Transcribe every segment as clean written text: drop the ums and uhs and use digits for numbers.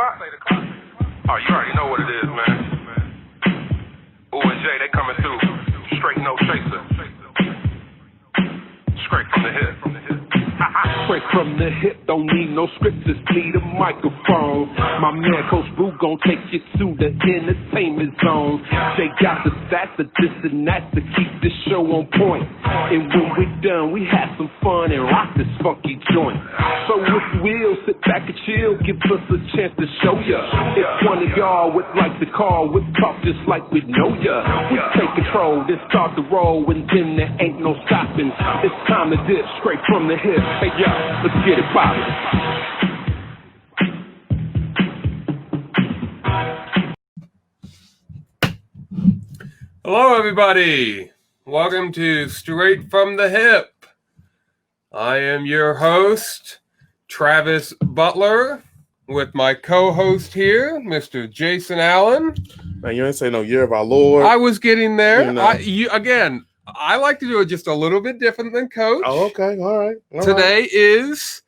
clock? Oh, you already know what it is, man. Ooh and Jay, they coming through. Straight no chaser. Straight from the hip. Straight from the hip, don't need no script, just need a microphone. My man Coach Boo gon' take you to the entertainment zone. They got the stats of this and that to keep this show on point. And when we're done, we have some fun and rock this funky joint. So if you will, sit back and chill, give us a chance to show ya. If one of y'all would like to call, we'll talk just like we know ya. We take control, then start the roll, and then there ain't no stopping. It's time to dip straight from the hip. Hey, yo, let's get it poppin'. Hello, everybody. Welcome to Straight from the Hip. I am your host, Travis Butler, with my co-host here, Mr. Jason Allen. Man, you ain't say no year of our Lord. I was getting there. You know. I like to do it just a little bit different than Coach. Oh, okay. All right. Today is...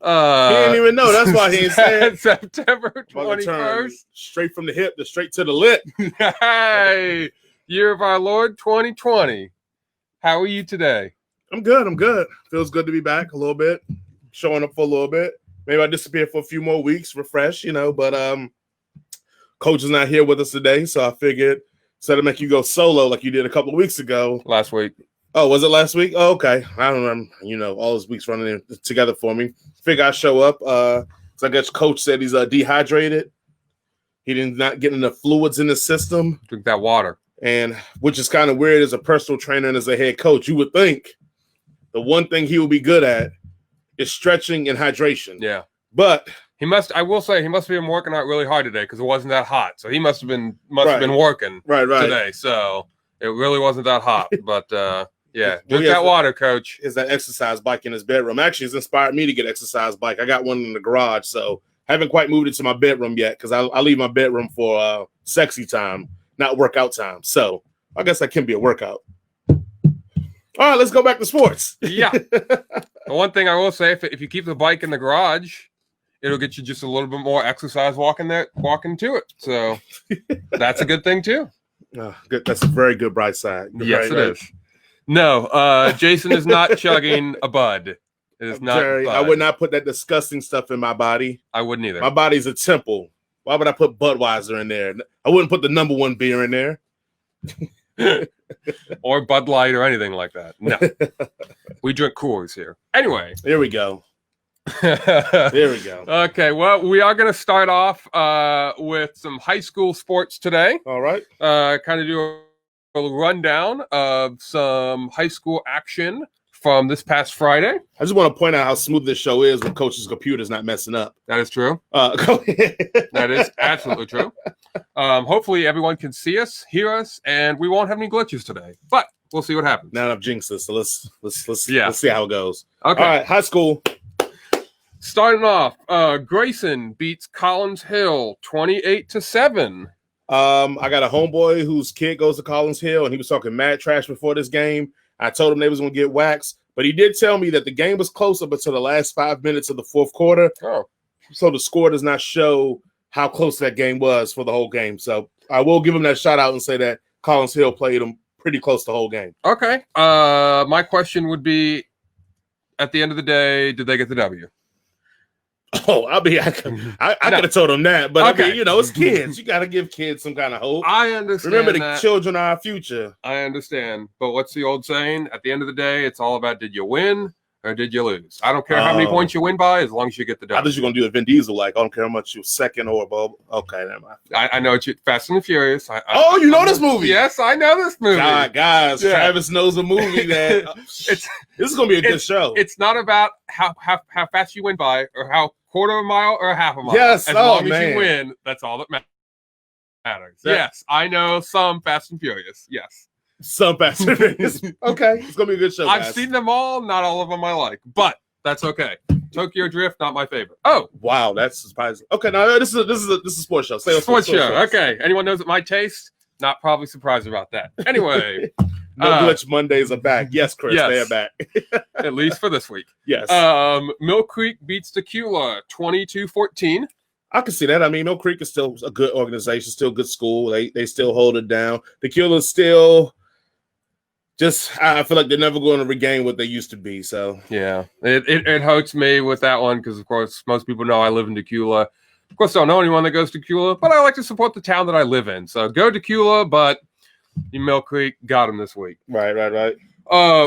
he didn't even know. That's why he ain't saying September 21st. Straight from the hip to straight to the lip. Hey, year of our Lord 2020. How are you today? I'm good. Feels good to be back a little bit. Showing up for a little bit. Maybe I disappear for a few more weeks, refresh, but Coach is not here with us today, so I figured instead of make you go solo like you did a couple of weeks ago. Last week. Oh, was it last week? Oh, okay. I don't remember, all those weeks running in together for me. Figure I show up. So I guess Coach said he's dehydrated. He did not get enough fluids in the system. Drink that water. And which is kind of weird as a personal trainer and as a head coach. You would think the one thing he would be good at is stretching and hydration. Yeah. But I will say he must have been working out really hard today because it wasn't that hot. So he must have been working today. So it really wasn't that hot. But yeah, drink that water, Coach. Is that exercise bike in his bedroom? Actually, it's inspired me to get exercise bike. I got one in the garage, so haven't quite moved it to my bedroom yet because I leave my bedroom for sexy time, not workout time. So I guess that can be a workout. All right, let's go back to sports. Yeah. The one thing I will say, if you keep the bike in the garage, it'll get you just a little bit more exercise walking to it. So that's a good thing too. Good. That's a very good bright side. Yes, it is. No, Jason is not chugging a bud. It is not. Jerry, I would not put that disgusting stuff in my body. I wouldn't either. My body's a temple. Why would I put Budweiser in there? I wouldn't put the number one beer in there. Or Bud Light or anything like that. No. We drink Coors here. Anyway. Here we go. There we go. Okay, well, we are going to start off with some high school sports today. All right. Kind of do a rundown of some high school action from this past Friday. I just want to point out how smooth this show is when Coach's computer's not messing up. That is true. Go ahead. That is absolutely true. Hopefully everyone can see us, hear us, and we won't have any glitches today. But we'll see what happens. Now I've jinxed this, so let's see how it goes. Okay. All right, high school. Starting off, Grayson beats Collins Hill 28-7. I got a homeboy whose kid goes to Collins Hill, and he was talking mad trash before this game. I told him they was going to get waxed, but he did tell me that the game was close up until the last 5 minutes of the fourth quarter. Oh. So the score does not show how close that game was for the whole game. So I will give him that shout out and say that Collins Hill played him pretty close the whole game. Okay. My question would be, at the end of the day, did they get the W? Oh, I could have told them that, but okay. I mean, it's kids. You got to give kids some kind of hope. I understand. Remember, the children are our future. I understand, but what's the old saying? At the end of the day, it's all about did you win or did you lose? I don't care how many points you win by, as long as you get the W. I thought you were going to do a Vin Diesel like. I don't care how much you're second or above. Okay, never mind. I know it's Fast and the Furious. You know this movie? Yes, I know this movie. God, guys, yeah. Travis knows a movie that this is going to be a good show. It's not about how fast you win by or how quarter of a mile or half a mile. Yes, as long as you win, that's all that matters. Yes, I know some Fast and Furious. Yes. Some Fast and Furious. Okay, it's going to be a good show, guys. I've seen them all. Not all of them I like, but that's okay. Tokyo Drift, not my favorite. Oh, wow, that's surprising. Okay, now this is a sports show. Sports show. Okay, anyone knows my taste? Not probably surprised about that. Anyway, no glitch Mondays are back. Yes, Chris, yes. They are back. At least for this week. Yes. Mill Creek beats Tequila 22-14. I can see that. I mean, Mill Creek is still a good organization, still a good school. They still hold it down. Decula's still just, I feel like they're never going to regain what they used to be. So yeah, it hurts me with that one because, of course, most people know I live in Decula. Of course, I don't know anyone that goes to Decula, but I like to support the town that I live in. So go Decula, but Mill Creek got them this week. Right.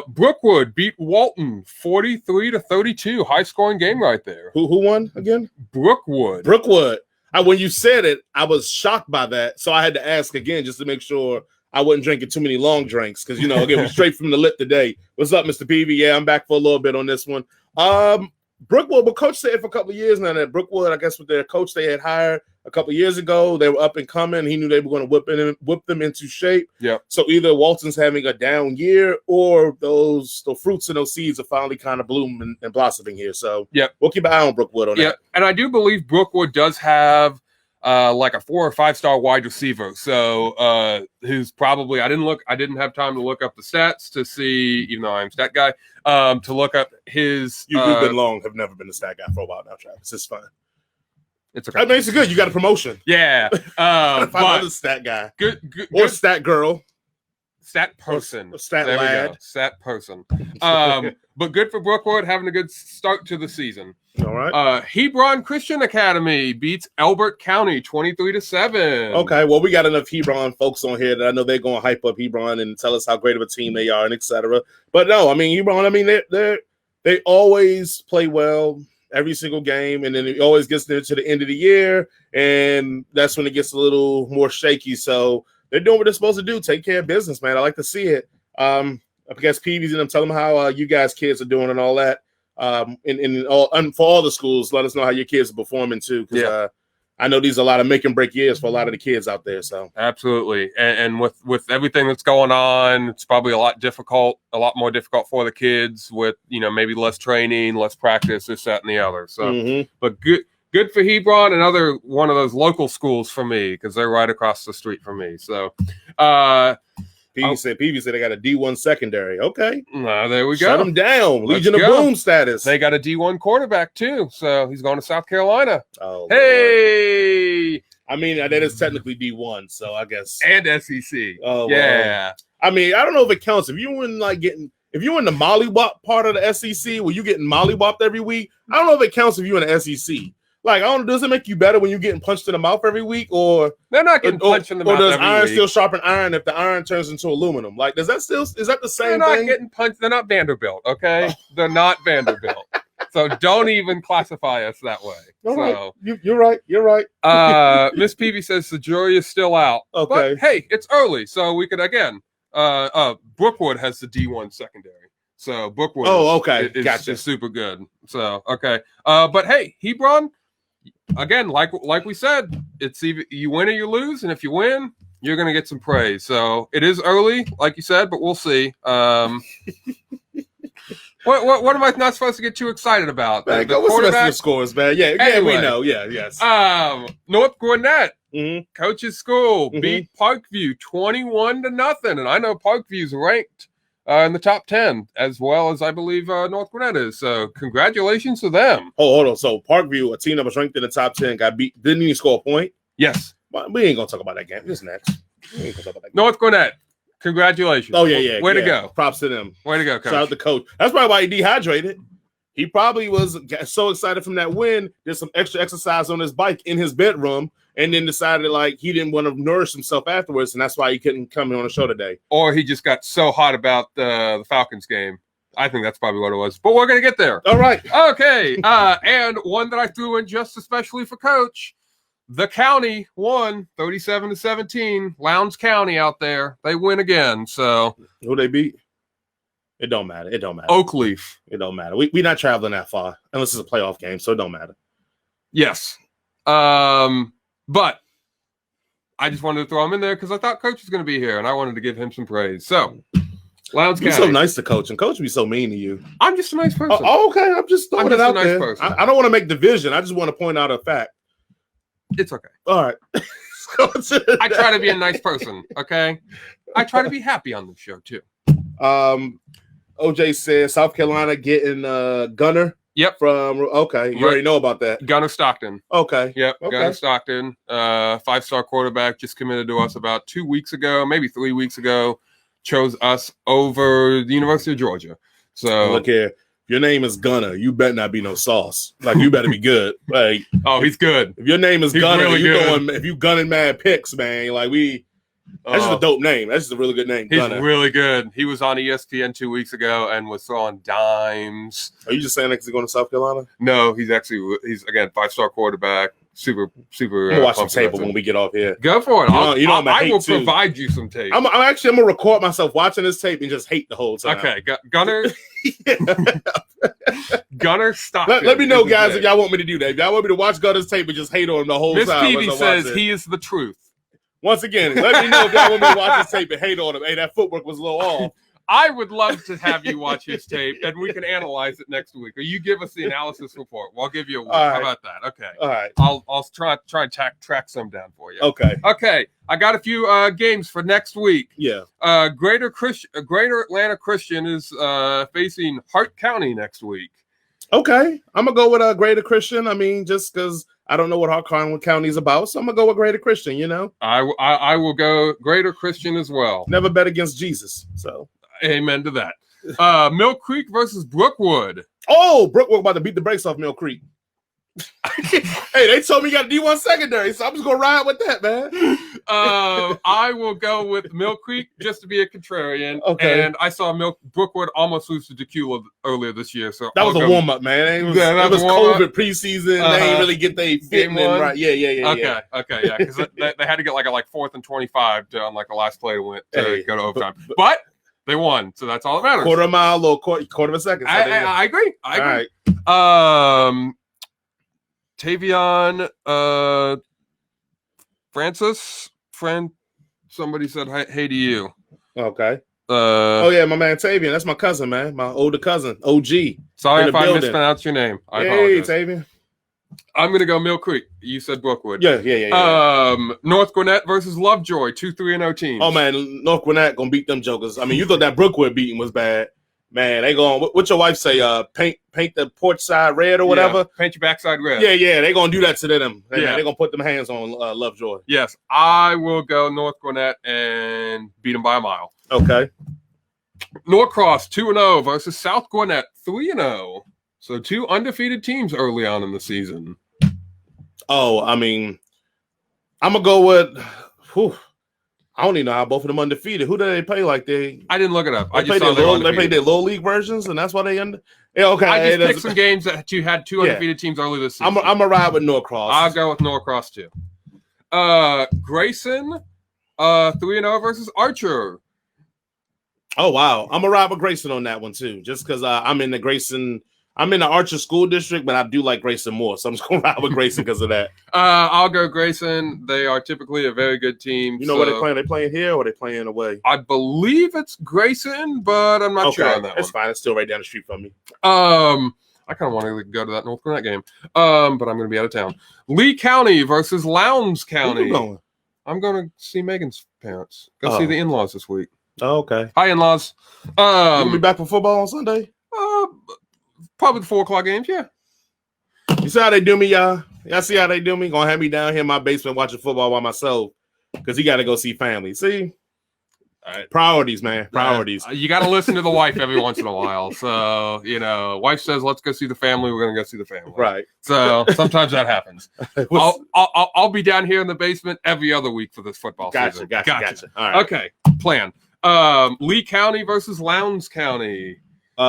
Brookwood beat Walton 43-32. High scoring game right there. Who won again? Brookwood. When you said it, I was shocked by that. So I had to ask again just to make sure I wasn't drinking too many long drinks because, again, we're straight from the lip today. What's up, Mr. Peavy? Yeah, I'm back for a little bit on this one. Brookwood, but Coach said for a couple of years now that Brookwood, I guess with their coach they had hired a couple of years ago, they were up and coming. He knew they were going to whip them into shape. Yeah. So either Walton's having a down year or the fruits and those seeds are finally kind of blooming and blossoming here. So we'll keep an eye on Brookwood on that. And I do believe Brookwood does have like a 4 or 5 star wide receiver. So who's probably I didn't have time to look up the stats to see, even though I'm a stat guy, to look up his You've have never been a stat guy for a while now, Travis. It's fine. It's okay. I mean, it's good. You got a promotion. Yeah. Find another stat guy. Good or stat girl. Stat person. Stat lad. Stat person. But good for Brookwood having a good start to the season. All right. Hebron Christian Academy beats Elbert County 23-7. Okay. Well, we got enough Hebron folks on here that I know they're going to hype up Hebron and tell us how great of a team they are and etc. But no, I mean, Hebron, I mean, they always play well every single game, and then it always gets there to the end of the year, and that's when it gets a little more shaky. So they're doing what they're supposed to do, take care of business, man. I like to see it. I guess Peavy's and them, tell them how you guys kids are doing and all that. And for all the schools, let us know how your kids are performing too, because I know these are a lot of make and break years for a lot of the kids out there. So absolutely, and with everything that's going on, it's probably a lot more difficult for the kids with maybe less training, less practice, this, that, and the other. So, but good for Hebron, another one of those local schools for me because they're right across the street from me. So, Peavy said they got a D1 secondary. Okay. There we go. Shut them down. Legion of Boom status. They got a D1 quarterback, too. So he's going to South Carolina. Oh, hey! Lord. I mean, that is technically D1, so I guess. And SEC. Oh, yeah. Well. I mean, I don't know if it counts. If you're in the mollywop part of the SEC where you're getting mollywopped every week, I don't know if it counts if you're in the SEC. Like, does it make you better when you're getting punched in the mouth every week, or they're not getting punched in the mouth every week? Or does iron still sharpen iron if the iron turns into aluminum? Like, is that the same thing? They're not getting punched. They're not Vanderbilt, okay? They're not Vanderbilt. So don't even classify us that way. All right. You're right. You're right. Miss Peavy says the jury is still out. Okay. But, hey, it's early, so we could again. Brookwood has the D1 secondary. So Brookwood is super good. So okay. But hey, Hebron, again, like we said, it's either you win or you lose, and if you win, you're gonna get some praise. So it is early, like you said, but we'll see. What am I not supposed to get too excited about? Man, go with the rest of the scores, man. Yeah, anyway, we know. Yeah, yes. North Gwinnett, coach's school, beat Parkview 21-0, and I know Parkview's ranked in the top 10, as well as I believe North Gwinnett is. So congratulations to them. Hold on. So Parkview, a team that was ranked in the top 10, got beat. Didn't he score a point? Yes. We ain't gonna talk about that game. Just next. North Gwinnett. Congratulations. Oh, yeah. Way to go. Props to them. Way to go, coach. Shout out to coach. That's probably why he dehydrated. He probably was so excited from that win, did some extra exercise on his bike in his bedroom, and then decided like he didn't want to nourish himself afterwards, and that's why he couldn't come in on the show today. Or he just got so hot about the Falcons game. I think that's probably what it was. But we're going to get there. All right. Okay. And one that I threw in just especially for Coach. The county won 37-17. Lowndes County out there. They win again. So who they beat? It don't matter. Oakleaf. It don't matter. We're not traveling that far unless it's a playoff game, so it don't matter. Yes. But I just wanted to throw him in there because I thought Coach was going to be here and I wanted to give him some praise. So Lowndes County. You're so nice to Coach, and Coach be so mean to you. I'm just a nice person. Oh, okay. I'm just throwing it out nice there. Person. I don't want to make division. I just want to point out a fact. It's okay. All right. I try to be a nice person, okay? I try to be happy on the show, too. OJ says South Carolina getting Gunner. Yep. You already know about that. Gunnar Stockton. Okay. Yep. Okay. Gunnar Stockton, 5-star quarterback, just committed to us about 2 weeks ago, maybe 3 weeks ago. Chose us over the University of Georgia. So look here. If your name is Gunnar, you better not be no sauce. Like, you better be good. Like, he's good. If your name is Gunnar, really if you gunning mad picks, man, like that's just a dope name. That's just a really good name. He's Gunnar. really good. He was on ESPN 2 weeks ago and was throwing dimes. Are you just saying that because he's going to South Carolina? No, he's again 5-star quarterback. Super. I'm gonna watch some tape when we get off here. Go for it. I will too. provide you some tape. I'm gonna record myself watching this tape and just hate the whole time. Okay, Gunnar. Gunnar Stockton. Let me know, guys, if y'all want me to do that. If y'all want me to watch Gunner's tape and just hate on him the whole time. Miss Peavy says he is the truth. Once again, let me know if y'all want me to watch this tape and hate on him. Hey, that footwork was a little off. I would love to have you watch his tape, and we can analyze it next week. Or you give us the analysis report. We'll give you a week. Right. How about that? Okay. All right. I'll try and track some down for you. Okay. Okay. I got a few games for next week. Yeah. Greater Atlanta Christian is facing Hart County next week. Okay. I'm gonna go with Greater Christian. I mean, just because I don't know what Hart County is about, so I'm gonna go with Greater Christian. You know. I will go Greater Christian as well. Never bet against Jesus, so. Amen to that. Mill Creek versus Brookwood. Oh, Brookwood about to beat the brakes off Mill Creek. Hey, they told me you got a D1 secondary, so I'm just gonna ride with that, man. I will go with Mill Creek just to be a contrarian. Okay. And I saw Brookwood almost lose to Decula earlier this year, so that was a warm up, man. It was COVID preseason. They didn't really get their fitting in right. Yeah. Okay, yeah, because they had to get like 4th and 25 on like the last play to go to overtime, but they won, so that's all that matters. Quarter mile or quarter of a second. So I agree. I agree. Right. Tavion somebody said hey to you. Okay. My man Tavion. That's my cousin, man. My older cousin, OG. Sorry if I mispronounced your name. I apologize. Tavion. I'm going to go Mill Creek. You said Brookwood. Yeah. North Gwinnett versus Lovejoy, 2-3-0 teams. Oh, man, North Gwinnett going to beat them jokers. I mean, you thought that Brookwood beating was bad. Man, they going, what your wife say, paint the porch side red or whatever? Yeah, paint your backside red. Yeah, they going to do that to them. They're going to put them hands on Lovejoy. Yes, I will go North Gwinnett and beat them by a mile. Okay. Norcross, 2-0 versus South Gwinnett, 3-0. So 2 undefeated teams early on in the season. Oh, I mean, I'm going to go with, I don't even know how both of them undefeated. Who do they play like they? I didn't look it up. They played their low league versions, and that's why they under. Yeah, okay. I just picked some games that you had 2 undefeated teams early this season. I'm going to ride with Norcross. I'll go with Norcross too. Grayson, 3-0 versus Archer. Oh, wow. I'm going to ride with Grayson on that one too, just because I'm in the Archer school district, but I do like Grayson more, so I'm just going to ride with Grayson because of that. I'll go Grayson. They are typically a very good team. You know where they're playing? Are they playing here or are they playing away? I believe it's Grayson, but I'm not sure on that one. It's fine. It's still right down the street from me. I kind of want to go to that North Gwinnett game, but I'm going to be out of town. Lee County versus Lowndes County. Where you going? I'm going to see Megan's parents. Go see the in-laws this week. Oh, okay. Hi, in-laws. You'll be back for football on Sunday? Probably the 4:00 games, yeah. You see how they do me, y'all? Y'all see how they do me? Gonna have me down here in my basement watching football by myself because he got to go see family. See? All right. Priorities, man. Priorities. You got to listen to the wife every once in a while. So, wife says, let's go see the family. We're going to go see the family. Right. So sometimes that happens. I'll be down here in the basement every other week for this football season. Gotcha. All right. Okay. Plan. Lee County versus Lowndes County. 2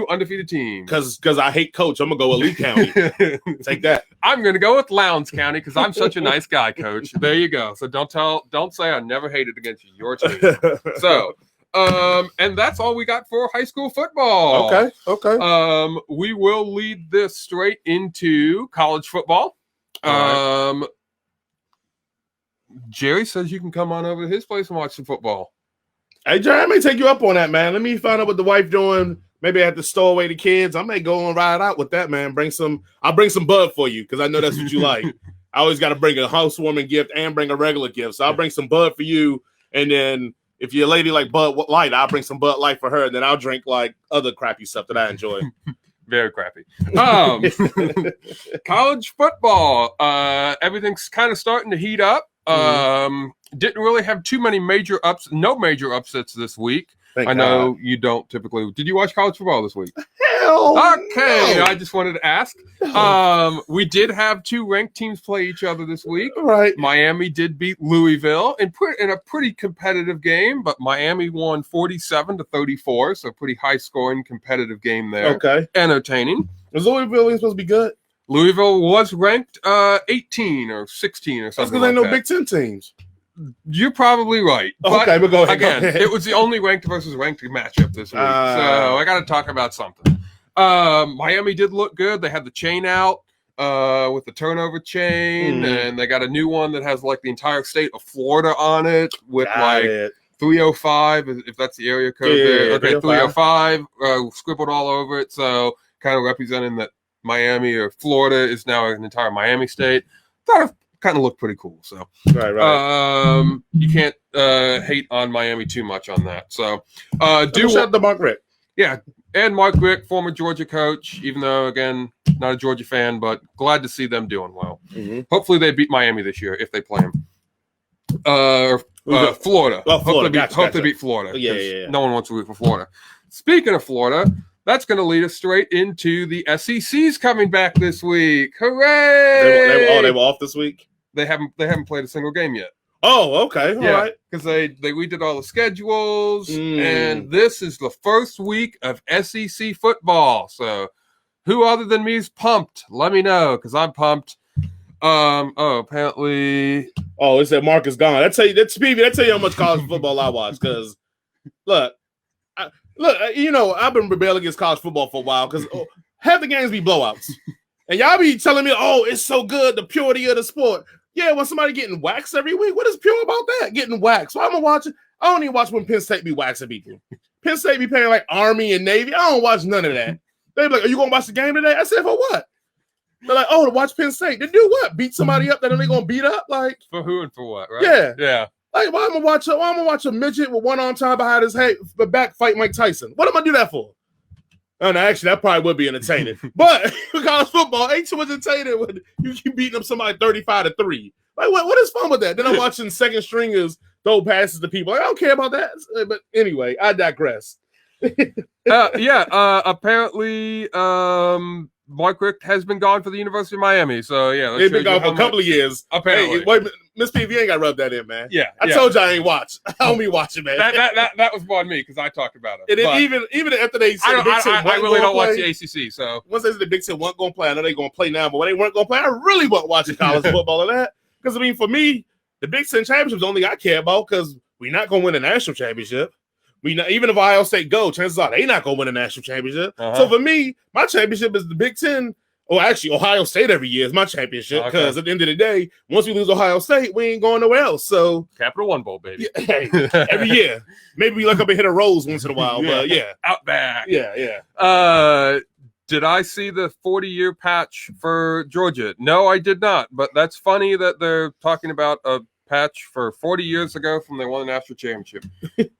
undefeated teams. Because I hate Coach, I'm gonna go with Lee County. Take that. I'm gonna go with Lowndes County because I'm such a nice guy, Coach. There you go. So don't say I never hated against your team. So, and that's all we got for high school football. Okay. We will lead this straight into college football. Right. Jerry says you can come on over to his place and watch some football. Hey, Jerry, I may take you up on that, man. Let me find out what the wife doing. Maybe I have to stow away the kids. I may go and ride out with that, man. I'll bring some bud for you because I know that's what you like. I always got to bring a housewarming gift and bring a regular gift. So I'll bring some bud for you. And then if you're a lady like Bud Light, I'll bring some Bud Light for her. And then I'll drink like other crappy stuff that I enjoy. Very crappy. College football. Everything's kind of starting to heat up. Didn't really have too many no major upsets this week. I know you don't typically. Did you watch college football this week? Hell okay, no. I just wanted to ask. We did have 2 ranked teams play each other this week. Right. Miami did beat Louisville in a pretty competitive game, but Miami won 47-34, so pretty high-scoring, competitive game there. Okay. Entertaining. Was Louisville supposed to be good? Louisville was ranked 18 or 16 or something like that. That's because they know Big Ten teams. You're probably right. Okay, but go ahead. Again, it was the only ranked versus ranked matchup this week, so I got to talk about something. Miami did look good. They had the chain out with the turnover chain, and they got a new one that has like the entire state of Florida on it with 305, if that's the area code there. Okay, 305 scribbled all over it, so kind of representing that Miami or Florida is now an entire Miami state. Thought it kind of looked pretty cool. So you can't hate on Miami too much on that. So shout out to Mark Richt. Yeah, and Mark Richt, former Georgia coach, even though, again, not a Georgia fan, but glad to see them doing well. Hopefully they beat Miami this year if they play them. Florida. Oh, Florida. Hope they beat Florida. Yeah. No one wants to root for Florida. Speaking of Florida, that's going to lead us straight into the SEC's coming back this week. Hooray! They were off this week? They haven't played a single game yet. Oh, okay. All right. Because they redid all the schedules, and this is the first week of SEC football. So who other than me is pumped? Let me know, because I'm pumped. Apparently. Oh, it said Mark is gone. That's tell you how much college football I watch. Because look, you know, I've been rebelling against college football for a while because half the games be blowouts, and y'all be telling me, "Oh, it's so good, the purity of the sport." Yeah, when somebody getting waxed every week, what is pure about that? Getting waxed. So I'm gonna watch it. I don't even watch when Penn State be waxing people. Penn State be paying like Army and Navy. I don't watch none of that. They be like, "Are you gonna watch the game today?" I said, "For what?" They're like, "Oh, to watch Penn State. To do what? Beat somebody up that they're gonna beat up? Like for who and for what? Right? Yeah. Like, why am I watch a midget with one arm tied behind his head, but back fight Mike Tyson? What am I do that for? Oh, no, actually, that probably would be entertaining. But college football ain't too much entertaining when you keep beating up somebody 35-3. Like, what is fun with that? Then I'm watching second stringers throw passes to people. Like, I don't care about that. But anyway, I digress. Apparently, Mark Richt has been gone for the University of Miami. So, yeah. He's been gone for a couple of years. Apparently. Hey, wait, Miss P, you ain't got to rub that in, man. Yeah. I told you I ain't watch. I don't be watching, man. That was on me because I talked about it. And then even after they said the Big Ten I really don't watch the ACC. So once they said the Big Ten weren't going to play, I know they're going to play now, but when they weren't going to play, I really wasn't watching college football or that. Because, I mean, for me, the Big Ten championship is the only thing I care about because we're not going to win a national championship. Even if Ohio State go, chances are they're not going to win a national championship. So for me, my championship is the Big Ten. Oh, actually, Ohio State every year is my championship because at the end of the day, once we lose Ohio State, we ain't going nowhere else. So Capital One Bowl, baby. Hey, every year. Maybe we look up and hit a Rose once in a while, but yeah. Out back. Yeah. Did I see the 40-year patch for Georgia? No, I did not. But that's funny that they're talking about a patch for 40 years ago from they won the national championship.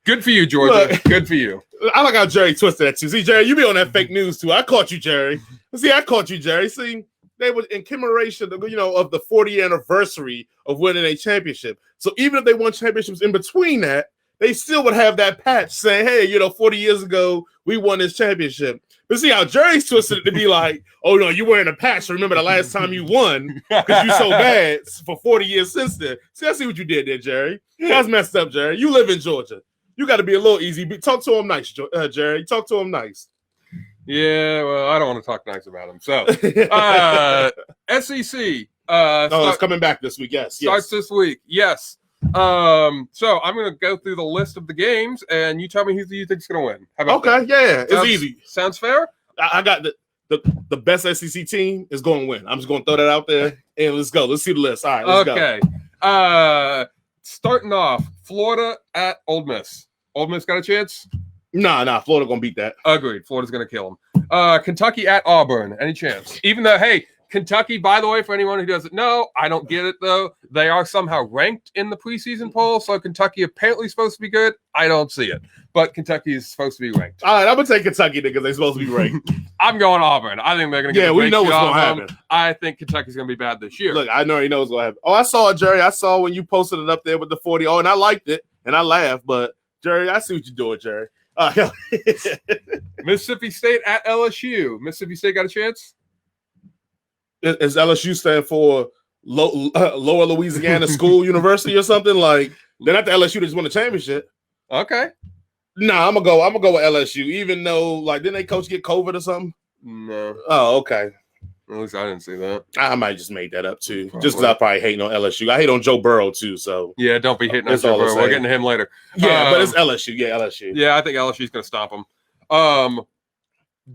Good for you, Georgia. Look, good for you. I like how Jerry twisted that too. See, Jerry, you be on that fake news too. I caught you, Jerry. See, they were in commemoration, of the 40th anniversary of winning a championship. So even if they won championships in between that, they still would have that patch saying, hey, 40 years ago, we won this championship. But see how Jerry's twisted it to be like, oh, no, you wearing a patch. Remember the last time you won because you so bad for 40 years since then. See, I see what you did there, Jerry. That's messed up, Jerry. You live in Georgia. You got to be a little easy. Talk to him nice, Jerry. Talk to him nice. Yeah, well, I don't want to talk nice about him. So, SEC. It's coming back this week, yes. Starts this week, yes. So I'm going to go through the list of the games, and you tell me who you think is going to win. How about that? Yeah. It's easy. Sounds fair? I got the best SEC team is going to win. I'm just going to throw that out there, and let's go. Let's see the list. All right, let's go. Okay. Starting off, Florida at Ole Miss. Ole Miss got a chance? Nah. Florida going to beat that. Agreed. Florida's going to kill them. Kentucky at Auburn. Any chance? Even though, hey, Kentucky, by the way, for anyone who doesn't know, I don't get it though. They are somehow ranked in the preseason poll, so Kentucky apparently is supposed to be good. I don't see it, but Kentucky is supposed to be ranked. All right, I'm gonna take Kentucky because they're supposed to be ranked. I'm going Auburn. I think they're gonna get. Yeah, we know what's gonna happen. I think Kentucky's gonna be bad this year. Look, I already know what's gonna happen. Oh, I saw it, Jerry. I saw when you posted it up there with the 40. Oh, and I liked it and I laughed, but Jerry, I see what you're doing, Jerry. Mississippi State at LSU. Mississippi State got a chance? Does LSU stand for Lower Louisiana School University or something? Like they're not the LSU that just won the championship. Okay. Nah, I'm gonna go with LSU, even though like didn't they coach get COVID or something? No. Oh, okay. At least I didn't see that. I might just make that up too. Probably. Just because I probably hating on LSU. I hate on Joe Burrow too. So yeah, don't be hitting on Joe Burrow. We're getting to him later. Yeah, but it's LSU. Yeah, LSU. Yeah, I think LSU's gonna stop him.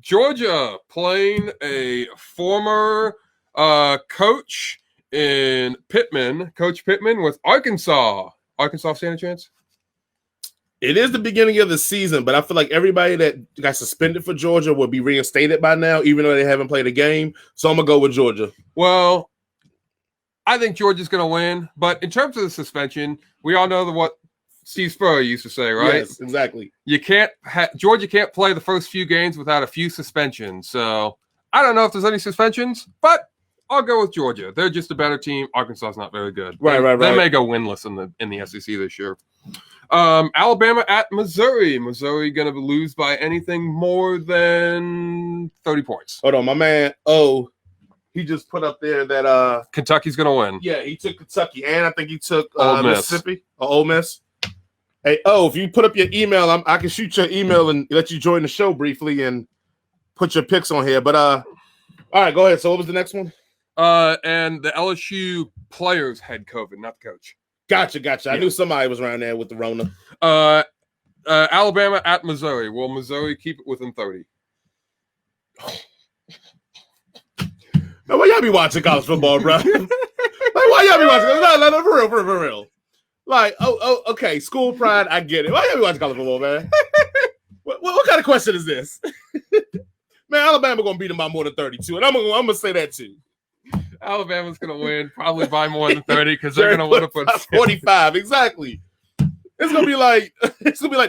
Georgia playing a former coach in Pittman, Coach Pittman with Arkansas. Arkansas stand a chance? It is the beginning of the season, but I feel like everybody that got suspended for Georgia will be reinstated by now, even though they haven't played a game. So I'm going to go with Georgia. Well, I think Georgia's going to win. But in terms of the suspension, we all know what Steve Spurrier used to say, right? Yes, exactly. Georgia can't play the first few games without a few suspensions. So I don't know if there's any suspensions, but I'll go with Georgia. They're just a better team. Arkansas is not very good. Right. They may go winless in the SEC this year. Alabama at Missouri. Missouri going to lose by anything more than 30 points. Hold on, my man. Oh, he just put up there that Kentucky's going to win. Yeah, he took Kentucky, and I think he took Ole Miss. Mississippi or Ole Miss. Hey, if you put up your email, I can shoot your email and let you join the show briefly and put your picks on here. But all right, go ahead. So what was the next one? And the LSU players had COVID, not the coach. Gotcha. Yeah. I knew somebody was around there with the Rona. Alabama at Missouri. Will Missouri keep it within 30? Now, why y'all be watching college football, bro? Like, why y'all be watching? No, for real. Like, okay, school pride, I get it. Why y'all be watching college football, man? What kind of question is this? Man, Alabama gonna beat them by more than 32, and I'm gonna say that too. Alabama's gonna win probably by more than 30 because they're gonna win up with 45. Exactly. It's gonna be like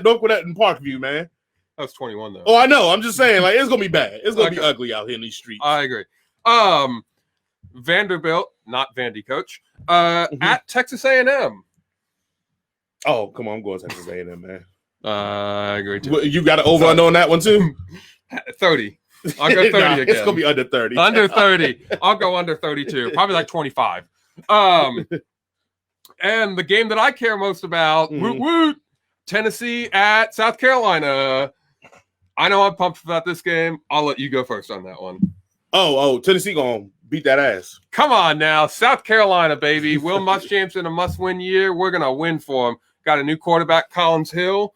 North Gwinnett and Parkview, man. That was 21 though. Oh, I know. I'm just saying, like, it's gonna be bad. It's gonna be ugly out here in these streets. I agree. Vanderbilt, not Vandy coach, at Texas A&M. Oh, come on, I'm going Texas A&M, man. I agree too. You got an over under on that one too? 30. I'll go 30 again. It's gonna be under 30. Under 30. I'll go under 32. Probably like 25. And the game that I care most about, Tennessee at South Carolina. I know I'm pumped about this game. I'll let you go first on that one. Oh, Tennessee gonna beat that ass. Come on now. South Carolina, baby. Will Muschamp's in a must-win year. We're gonna win for him. Got a new quarterback, Colin Hill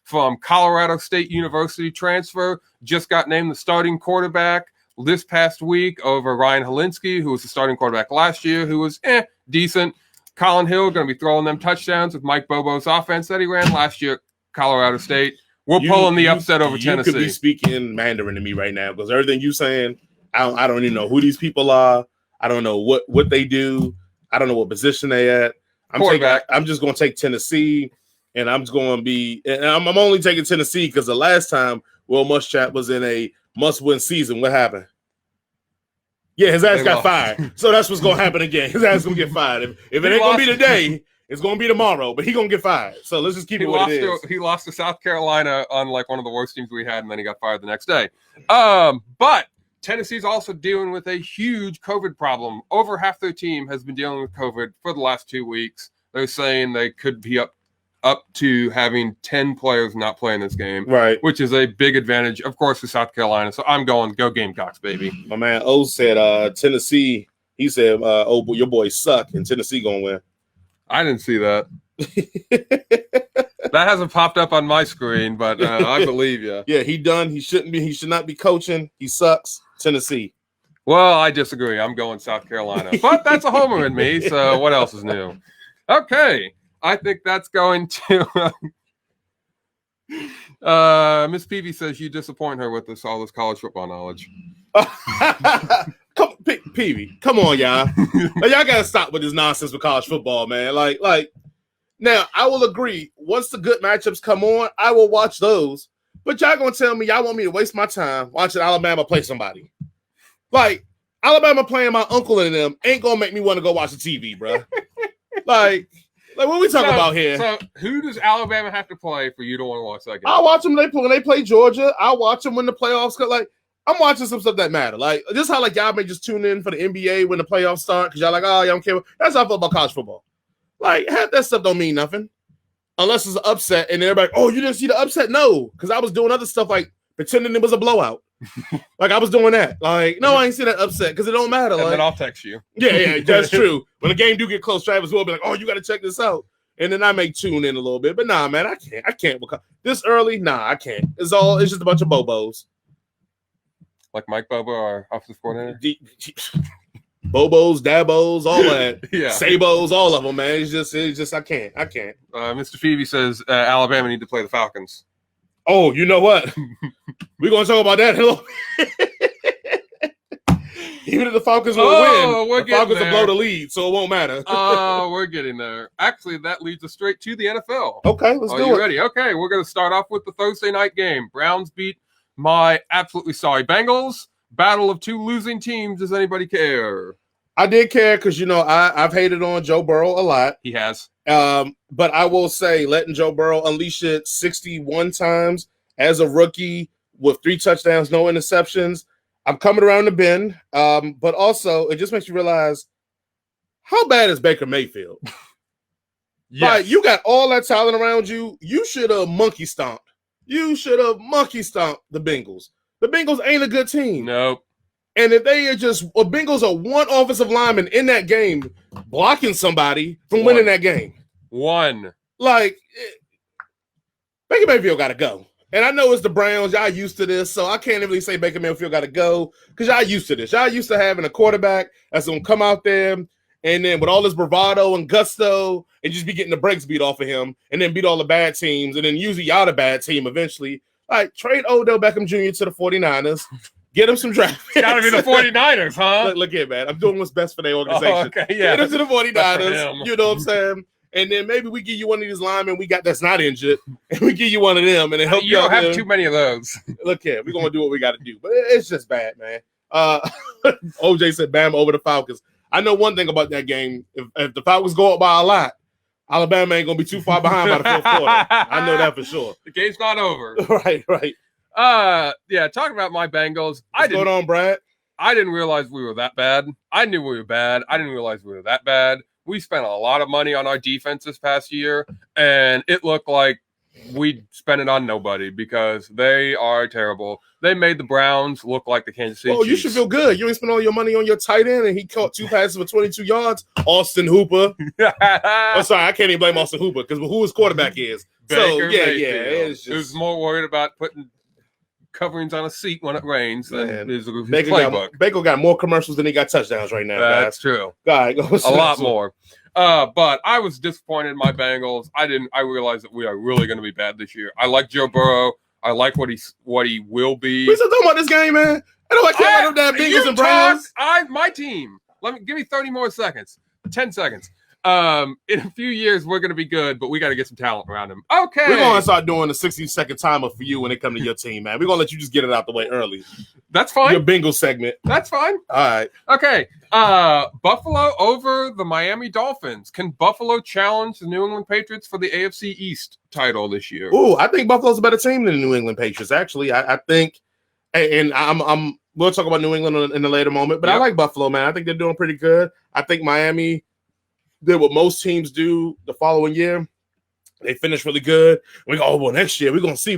from Colorado State University transfer, just got named the starting quarterback this past week over Ryan Helinski, who was the starting quarterback last year, who was decent. Colin Hill going to be throwing them touchdowns with Mike Bobo's offense that he ran last year at Colorado State. We're pulling the upset over Tennessee. You could be speaking Mandarin to me right now because everything you're saying, I don't even know who these people are. I don't know what they do. I don't know what position they at. I'm just going to take Tennessee. And I'm just going to be, and I'm only taking Tennessee because the last time Will Muschamp was in a must-win season, what happened? Yeah, his ass got fired. So that's what's going to happen again. His ass going to get fired. If it ain't going to be today, it's going to be tomorrow. But he going to get fired. So let's just keep it what it is. He lost to South Carolina on like one of the worst teams we had, and then he got fired the next day. But Tennessee's also dealing with a huge COVID problem. Over half their team has been dealing with COVID for the last 2 weeks. They're saying they could be up to having 10 players not playing this game, right? Which is a big advantage, of course, for South Carolina. So I'm going go Gamecocks, baby. My man O said Tennessee. He said, your boys suck, and Tennessee gonna win. I didn't see that. That hasn't popped up on my screen, but I believe you. Yeah, he done. He shouldn't be. He should not be coaching. He sucks. Tennessee. Well, I disagree. I'm going South Carolina, but that's a homer in me. So what else is new? Okay. I think that's going to Miss Peavy says you disappoint her with all this college football knowledge. Peavy, come on, y'all. Now, y'all gotta stop with this nonsense with college football, man. Like, now I will agree. Once the good matchups come on, I will watch those. But y'all gonna tell me y'all want me to waste my time watching Alabama play somebody? Like, Alabama playing my uncle and them ain't gonna make me want to go watch the TV, bro. like what we talking about here? So who does Alabama have to play for you to want to watch that game? I watch them when they play Georgia. I watch them when the playoffs come. Like, I'm watching some stuff that matter. Like, just how like y'all may just tune in for the NBA when the playoffs start because y'all like, oh, y'all don't care. That's how I feel about college football. Like, half that stuff don't mean nothing unless it's an upset and everybody, oh, you didn't see the upset? No, because I was doing other stuff like pretending it was a blowout. Like, I was doing that. Like, no, I ain't see that upset because it don't matter. And like, then I'll text you. Yeah, that's true. When the game do get close, Travis will be like, oh, you got to check this out. And then I may tune in a little bit. But nah, man, I can't. This early, nah, I can't. It's just a bunch of bobos. Like Mike Bobo, our offensive coordinator? Bobos, Dabos, all that. Yeah. Sabos, all of them, man. It's just I can't. Mr. Phoebe says Alabama need to play the Falcons. Oh, you know what? We're going to talk about that in a little bit. Even if the Falcons will win, the Falcons will blow the lead, so it won't matter. Oh, we're getting there. Actually, that leads us straight to the NFL. Okay, let's do it. Are you ready? Okay, we're going to start off with the Thursday night game. Browns beat my absolutely sorry Bengals. Battle of two losing teams. Does anybody care? I did care because, I've hated on Joe Burrow a lot. He has. But I will say letting Joe Burrow unleash it 61 times as a rookie with 3 touchdowns, no interceptions. I'm coming around the bend. But also, it just makes you realize how bad is Baker Mayfield? Yes. Like, you got all that talent around you. You should have monkey stomped. You should have monkey stomped the Bengals. The Bengals ain't a good team. Nope. And if they are Bengals are one offensive lineman in that game blocking somebody from winning that game. One. Like, Baker Mayfield got to go. And I know it's the Browns. Y'all used to this, so I can't really say Baker Mayfield got to go because y'all used to this. Y'all used to having a quarterback that's going to come out there and then with all this bravado and gusto and just be getting the brakes beat off of him and then beat all the bad teams and then usually y'all the bad team eventually. Like, trade Odell Beckham Jr. to the 49ers. Get him some draft picks. Got to be the 49ers, huh? Look here, man. I'm doing what's best for their organization. Oh, okay, yeah. Get him to the 49ers. You know what I'm saying? And then maybe we give you one of these linemen we got that's not injured, and we give you one of them, and then help you. You don't have too many of those. Look here, we're gonna do what we got to do, but it's just bad, man. OJ said Bama over the Falcons. I know one thing about that game: if the Falcons go up by a lot, Alabama ain't gonna be too far behind by the fourth quarter. I know that for sure. The game's not over. Right. Yeah. Talking about my Bengals, What's going on, Brad? I didn't realize we were that bad. I knew we were bad. I didn't realize we were that bad. We spent a lot of money on our defense this past year, and it looked like we spent it on nobody because they are terrible. They made the Browns look like the Kansas City Chiefs. You should feel good. You ain't spent all your money on your tight end, and he caught 2 passes for 22 yards. Austin Hooper. I'm sorry, I can't even blame Austin Hooper because who his quarterback is. Baker Mayfield. It was more worried about putting coverings on a seat when it rains than his playbook. Baker got more commercials than he got touchdowns right now. That's true. God, a lot more. But I was disappointed in my Bengals. I realized that we are really going to be bad this year. I like Joe Burrow. I like what he will be. We still talking about this game, man. I don't care about them Bengals and Browns. My team. Give me 30 more seconds. 10 seconds. In a few years, we're going to be good, but we got to get some talent around him. Okay. We're going to start doing a 60-second timer for you when it comes to your team, man. We're going to let you just get it out the way early. That's fine. Your Bengals segment. That's fine. All right. Okay. Buffalo over the Miami Dolphins. Can Buffalo challenge the New England Patriots for the AFC East title this year? Ooh, I think Buffalo's a better team than the New England Patriots, actually. I think, and we'll talk about New England in a later moment, but I like Buffalo, man. I think they're doing pretty good. I think Miami did what most teams do the following year. They finished really good. We go, well, next year we're gonna see,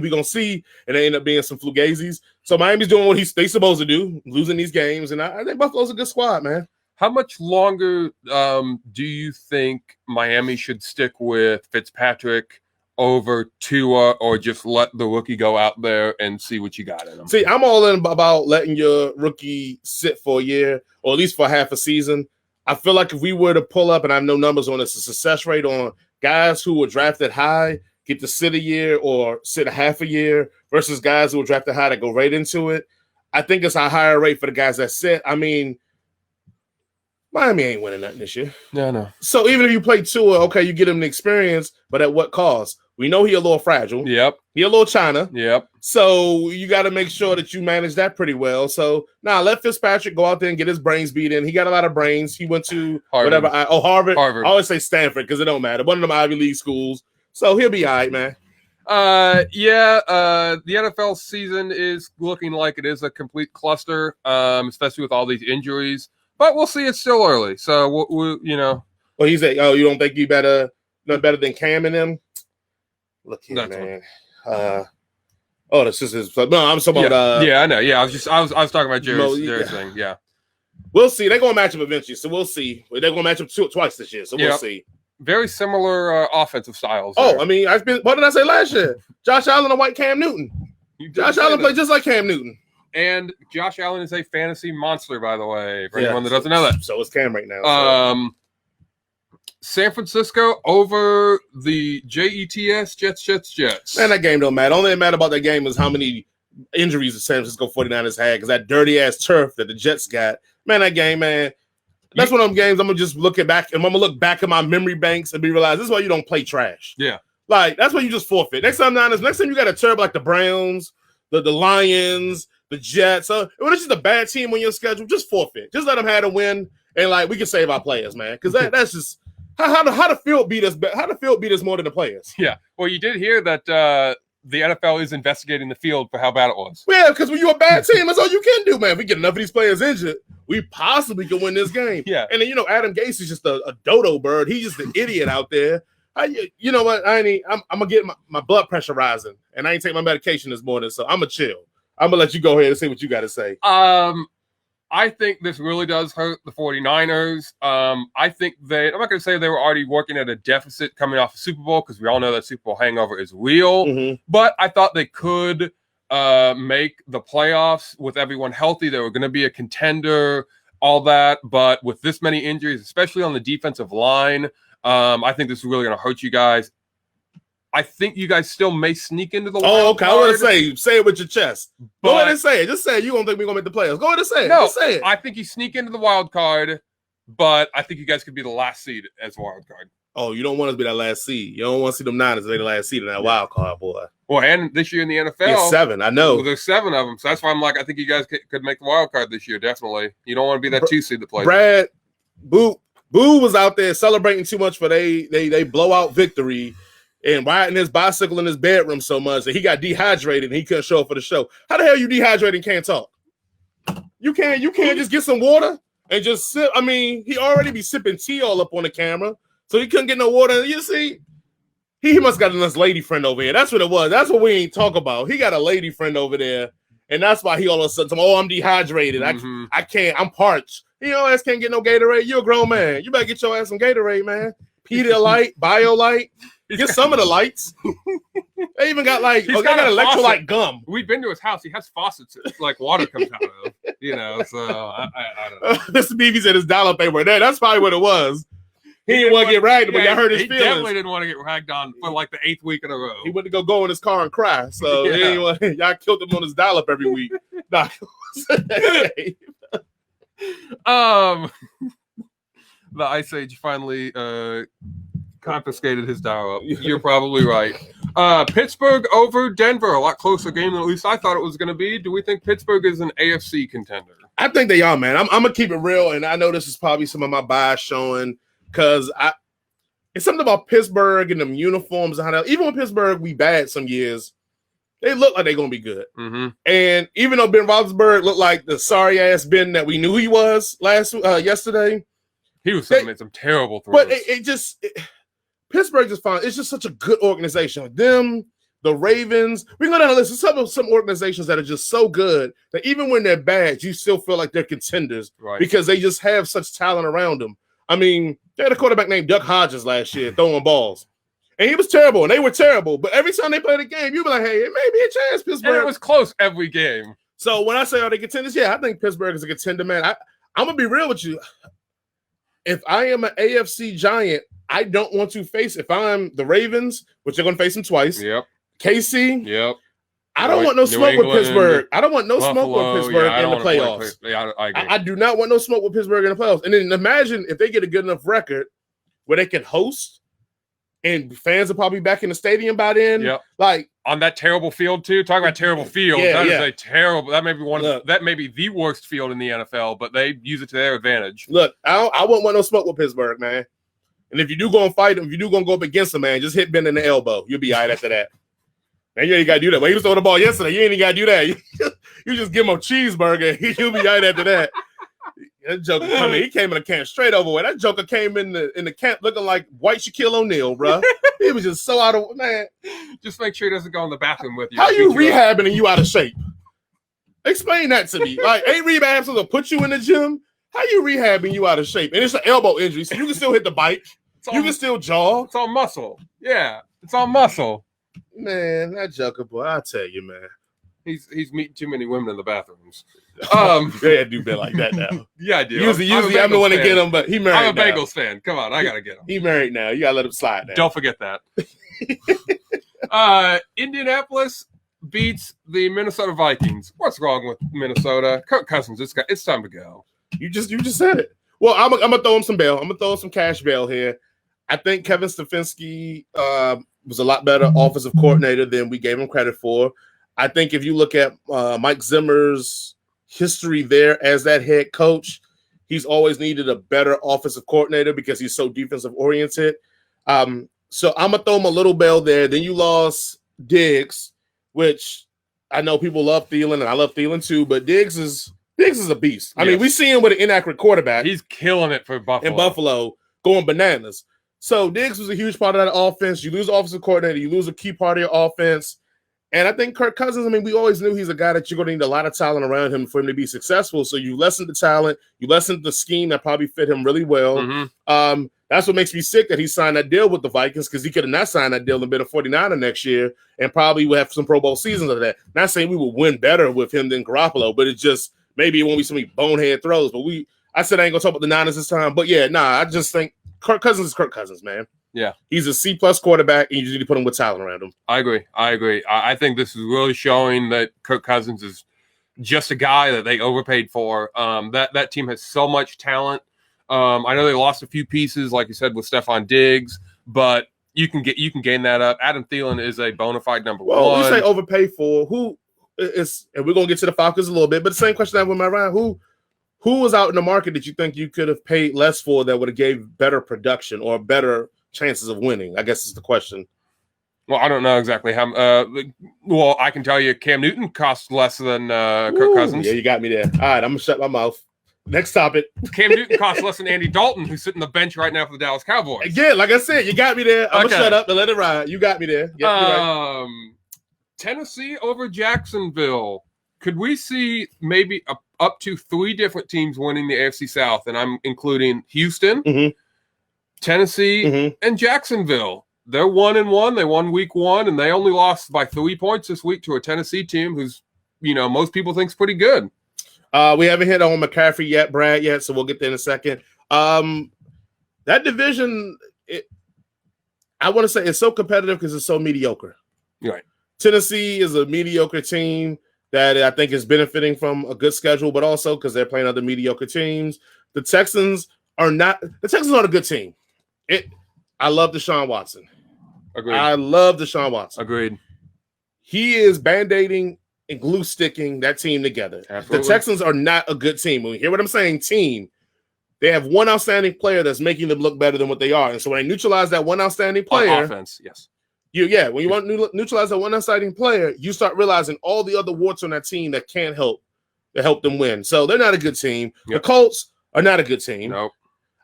and they end up being some flugazis. So Miami's doing what they supposed to do, losing these games, and I think Buffalo's a good squad, man. How much longer do you think Miami should stick with Fitzpatrick over Tua, or just let the rookie go out there and see what you got in him? See, I'm all in about letting your rookie sit for a year, or at least for half a season. I feel like if we were to pull up, and I have no numbers on this, a success rate on guys who were drafted high get to sit a year or sit a half a year versus guys who were drafted high that go right into it, I think it's a higher rate for the guys that sit. I mean, Miami ain't winning nothing this year. No. So even if you play Tua, okay, you get him the experience, but at what cost? We know he a little fragile. Yep. He a little China. Yep. So you got to make sure that you manage that pretty well. So now let Fitzpatrick go out there and get his brains beat in. He got a lot of brains. He went to Harvard. Harvard. Harvard. I always say Stanford because it don't matter. One of them Ivy League schools. So he'll be all right, man. The NFL season is looking like it is a complete cluster, especially with all these injuries. But we'll see. It's still early, so we'll Well, he said, "Oh, you don't think you better than Cam and them?" Look here, man. This is his. No, I'm talking about. I know. Yeah, I was talking about Jerry's thing. Yeah, we'll see. They're gonna match up eventually, so we'll see. They're gonna match up twice this year, so we'll see. Very similar offensive styles. Oh, I mean, what did I say last year? Josh Allen and white Cam Newton. Josh Allen played just like Cam Newton. And Josh Allen is a fantasy monster, by the way, for anyone that doesn't know that. So is Cam right now. San Francisco over the Jets. Man, that game don't matter. Only thing that matter about that game is how many injuries the San Francisco 49ers had because that dirty-ass turf that the Jets got. Man, that game, man. That's one of them games I'm going to just look back at my memory banks and realize this is why you don't play trash. Yeah. Like, that's why you just forfeit. Next time you got a turf like the Browns, the Lions, the Jets. When it's just a bad team on your schedule, just forfeit. Just let them have a win, and we can save our players, man. Because that's just how the field beat us. How the field beat us more than the players. Yeah. Well, you did hear that the NFL is investigating the field for how bad it was. Yeah, because when you're a bad team, that's all you can do, man. If we get enough of these players injured, we possibly can win this game. Yeah. And then Adam Gase is just a dodo bird. He's just an idiot out there. You know what? I'm gonna get my blood pressure rising, and I ain't taking my medication this morning, so I'm gonna chill. I'm gonna let you go ahead and see what you got to say. I think this really does hurt the 49ers. I think I'm not going to say they were already working at a deficit coming off a Super Bowl because we all know that Super Bowl hangover is real. Mm-hmm. But I thought they could make the playoffs with everyone healthy. They were going to be a contender, all that. But with this many injuries, especially on the defensive line, I think this is really going to hurt you guys. I think you guys still may sneak into the wild Oh, okay. card. I want to say it with your chest. Go ahead and say it. Just say it. You don't think we're going to make the playoffs. Go ahead and say it. No, just say it. I think you sneak into the wild card, but I think you guys could be the last seed as wild card. Oh, you don't want us to be that last seed. You don't want to see them Niners be the last seed in that wild card, boy. Well, and this year in the NFL, there's 7. I know. Well, there's 7 of them, so that's why I'm like, I think you guys could make the wild card this year. Definitely, you don't want to be that 2 seed that plays. Brad Boo was out there celebrating too much for they blowout victory and riding his bicycle in his bedroom so much that he got dehydrated and he couldn't show up for the show. How the hell you dehydrated and can't talk? You can't just get some water and just sip. I mean, he already be sipping tea all up on the camera, so he couldn't get no water. You see, he must got a nice lady friend over here. That's what it was. That's what we ain't talk about. He got a lady friend over there, and that's why he all of a sudden, I'm dehydrated. Mm-hmm. I can't. I'm parched. Your ass can't get no Gatorade. You're a grown man. You better get your ass some Gatorade, man. Pedialyte, BioLite. Get some of the lights. They even got they got electrolyte gum. We've been to his house. He has faucets, water comes out of. So I don't know. Mr. Beebe said his dial-up ain't worth that. That's probably what it was. He didn't want to get ragged, but y'all hurt his feelings. He definitely didn't want to get ragged on for the 8th week in a row. He went to go in his car and cry. So y'all killed him on his dial-up every week. The Ice Age finally confiscated his dial-up. You're probably right. Pittsburgh over Denver, a lot closer game than at least I thought it was going to be. Do we think Pittsburgh is an AFC contender? I think they are, man. I'm gonna keep it real, and I know this is probably some of my bias showing because it's something about Pittsburgh and them uniforms and how even when Pittsburgh we bad some years, they look like they're gonna be good. Mm-hmm. And even though Ben Roethlisberger looked like the sorry ass Ben that we knew he was yesterday, he was making some terrible throws. But Pittsburgh just found it's just such a good organization. Them, the Ravens, we can go down the list of some organizations that are just so good that even when they're bad, you still feel like they're contenders because they just have such talent around them. I mean, they had a quarterback named Duck Hodges last year throwing balls. And he was terrible, and they were terrible. But every time they played a game, you'd be like, hey, it may be a chance, Pittsburgh. And it was close every game. So when I say are they contenders, yeah, I think Pittsburgh is a contender, man. I'm going to be real with you. If I am an AFC giant, I don't want to face, if I'm the Ravens, which they're going to face them twice. Yep. KC. Yep. I don't want no smoke with Pittsburgh. I don't want no smoke with Pittsburgh in the playoffs. I do not want no smoke with Pittsburgh in the playoffs. And then imagine if they get a good enough record where they can host and fans will probably be back in the stadium by then. Yep. Like on that terrible field too. Talking about terrible field. That is a terrible. That may be that may be the worst field in the NFL, but they use it to their advantage. Look, I wouldn't want no smoke with Pittsburgh, man. And if you do go and fight them, if you do gonna go up against them, man, just hit Ben in the elbow. You'll be all right after that. Man, you ain't gotta do that. Well, he was throwing the ball yesterday. You ain't even gotta do that. You just give him a cheeseburger. You'll be all right after that. That joker coming. He came in the camp straight overweight. That joker came in the camp looking like white Shaquille O'Neal, bro. He was just so out of man. Just make sure he doesn't go in the bathroom with you. How you rehabbing and you out of shape? Explain that to me. Like, ain't rehab supposed to put you in the gym? How you rehabbing you out of shape? And it's an elbow injury, so you can still hit the bike. You can still jog. It's all muscle. Yeah, it's all muscle. Man, that joker boy, I tell you, man. He's meeting too many women in the bathrooms. They do bit like that now. Yeah, I do. Usually I'm the one to get him, but he married. I'm a Bengals fan. Come on, I gotta get him. He married now. You gotta let him slide now. Don't forget that. Indianapolis beats the Minnesota Vikings. What's wrong with Minnesota? Kirk Cousins, it's time to go. You just said it. Well, I'm gonna throw him some bail. I'm gonna throw him some cash bail here. I think Kevin Stefanski was a lot better offensive coordinator than we gave him credit for. I think if you look at Mike Zimmer's history there as that head coach, he's always needed a better offensive coordinator because he's so defensive oriented. So I'm gonna throw him a little bail there. Then you lost Diggs, which I know people love Thielen, and I love Thielen too, but Diggs is a beast. I mean, we see him with an inaccurate quarterback. He's killing it for Buffalo. In Buffalo, going bananas. So Diggs was a huge part of that offense. You lose offensive coordinator, you lose a key part of your offense. And I think Kirk Cousins, I mean, we always knew he's a guy that you're going to need a lot of talent around him for him to be successful. So you lessen the talent, you lessen the scheme that probably fit him really well. Mm-hmm. That's what makes me sick that he signed that deal with the Vikings, because he could have not signed that deal and been a 49er next year and probably would have some Pro Bowl seasons of that. Not saying we would win better with him than Garoppolo, but it just maybe it won't be so many bonehead throws. But I said I ain't going to talk about the Niners this time. But yeah, I just think Kirk Cousins is Kirk Cousins, man. Yeah. He's a C-plus quarterback, and you just need to put him with talent around him. I agree. I think this is really showing that Kirk Cousins is just a guy that they overpaid for. That team has so much talent. I know they lost a few pieces, like you said, with Stephon Diggs, but you can gain that up. Adam Thielen is a bona fide number one. Well, we say overpaid for who is, and we're going to get to the Falcons a little bit, but the same question I have with my Ryan, who was out in the market that you think you could have paid less for that would have gave better production or better chances of winning, I guess is the question. Well, I don't know exactly how. Well, I can tell you Cam Newton costs less than Kirk Cousins. Yeah, you got me there. All right, I'm going to shut my mouth. Next topic. Cam Newton costs less than Andy Dalton, who's sitting on the bench right now for the Dallas Cowboys. Again, like I said, you got me there. I'm going to shut up and let it ride. You got me there. Yep, right. Tennessee over Jacksonville. Could we see maybe up to 3 different teams winning the AFC South? And I'm including Houston, Tennessee, and Jacksonville. They're 1-1. They won week 1, and they only lost by 3 points this week to a Tennessee team who's, most people think is pretty good. We haven't hit on McCaffrey yet, Brad, so we'll get there in a second. That division, I want to say it's so competitive because it's so mediocre. Right. Tennessee is a mediocre team that I think is benefiting from a good schedule, but also because they're playing other mediocre teams. The Texans are not a good team. I love Deshaun Watson. Agreed. I love Deshaun Watson. Agreed. He is band-aiding and glue sticking that team together. Absolutely. The Texans are not a good team. When you hear what I'm saying, team, they have one outstanding player that's making them look better than what they are. And so when they neutralize that one outstanding player, on offense, yes. When you want to neutralize that one outstanding player, you start realizing all the other warts on that team that can help them win. So they're not a good team. Yep. The Colts are not a good team. Nope.